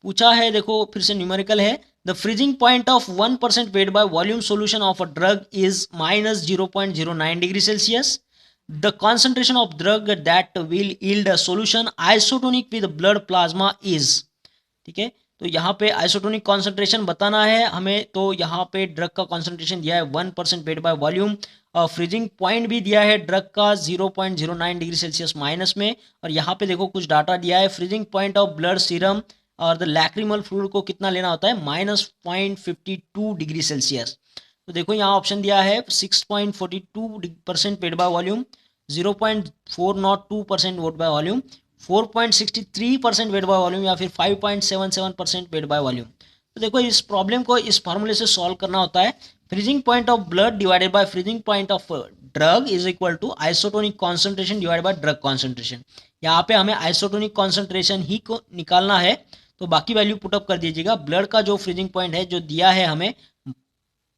पूछा है देखो फिर से न्यूमेरिकल है, the freezing point of 1% weight by volume solution of a drug is -0.09 degree Celsius. The concentration of drug that will yield a solution isotonic with blood plasma is. ठीक है, तो यहाँ पे आइसोटोनिक कॉन्सेंट्रेशन बताना है हमें। तो यहाँ पे ड्रग का कॉन्सेंट्रेशन दिया है 1% वेट बाय वॉल्यूम, और फ्रीजिंग पॉइंट भी दिया है ड्रग का 0.09 डिग्री सेल्सियस माइनस में। और यहाँ पे देखो कुछ डाटा दिया है, freezing point of blood serum और द लैक्रिमल फ्लूइड को कितना लेना होता है, -0.52 डिग्री सेल्सियस। तो देखो यहाँ ऑप्शन दिया है 6.42% weight by volume, 0.402% weight by volume, 4.63% weight by volume या फिर 5.77% वेट बाय वॉल्यूम। तो देखो इस प्रॉब्लम को इस फॉर्मूले से सॉल्व करना होता है, freezing point of blood divided by freezing point of drug is equal to isotonic concentration divided by drug concentration. यहाँ पे हमें आइसोटोनिक कॉन्सेंट्रेशन ही को निकालना है, तो बाकी वैल्यू पुटअप कर दीजिएगा। ब्लड का जो फ्रीजिंग पॉइंट है जो दिया है हमें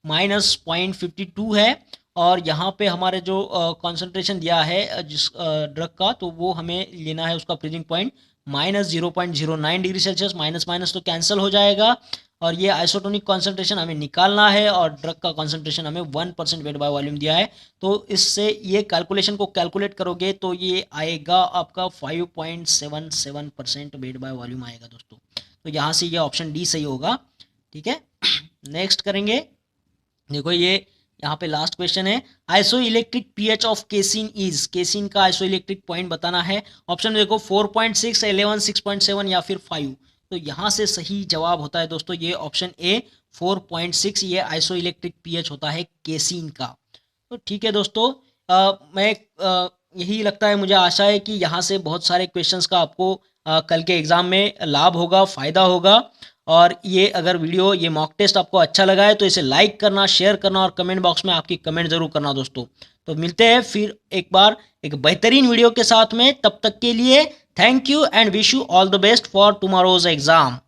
-0.52 है, और यहाँ पे हमारे जो कॉन्सेंट्रेशन दिया है जिस ड्रग का, तो वो हमें लेना है उसका freezing point -0.09 degree Celsius. Minus minus तो कैंसिल हो जाएगा, और ये आइसोटोनिक कॉन्सेंट्रेशन हमें निकालना है, और ड्रग का कॉन्सेंट्रेशन हमें 1% वेट बाय वॉल्यूम दिया है। तो इससे ये कैलकुलेशन को कैलकुलेट करोगे तो ये आएगा आपका 5.77% वेट बाय वॉल्यूम आएगा दोस्तों। तो यहाँ से ये ऑप्शन डी सही होगा। ठीक है, नेक्स्ट करेंगे। देखो ये यहाँ पे लास्ट क्वेश्चन है, iso electric pH of casein is, casein का आइसो इलेक्ट्रिक पॉइंट बताना है। ऑप्शन देखो 4.6, 11, 6.7 या फिर 5। तो यहाँ से सही जवाब होता है दोस्तों ये ऑप्शन ए 4.6, ये आइसो इलेक्ट्रिक पीएच होता है केसिन का। तो ठीक है दोस्तों, मैं यही लगता है, मुझे आशा है कि यहाँ से बहुत सारे क्वेश्चंस का आपको कल के एग्ज़ाम में लाभ होगा, फ़ायदा होगा। और ये अगर वीडियो, ये मॉक टेस्ट आपको अच्छा लगा है तो इसे लाइक करना, शेयर करना और कमेंट बॉक्स में आपकी कमेंट ज़रूर करना दोस्तों। तो मिलते हैं फिर एक बार एक बेहतरीन वीडियो के साथ में, तब तक के लिए thank you and wish you all the best for tomorrow's exam.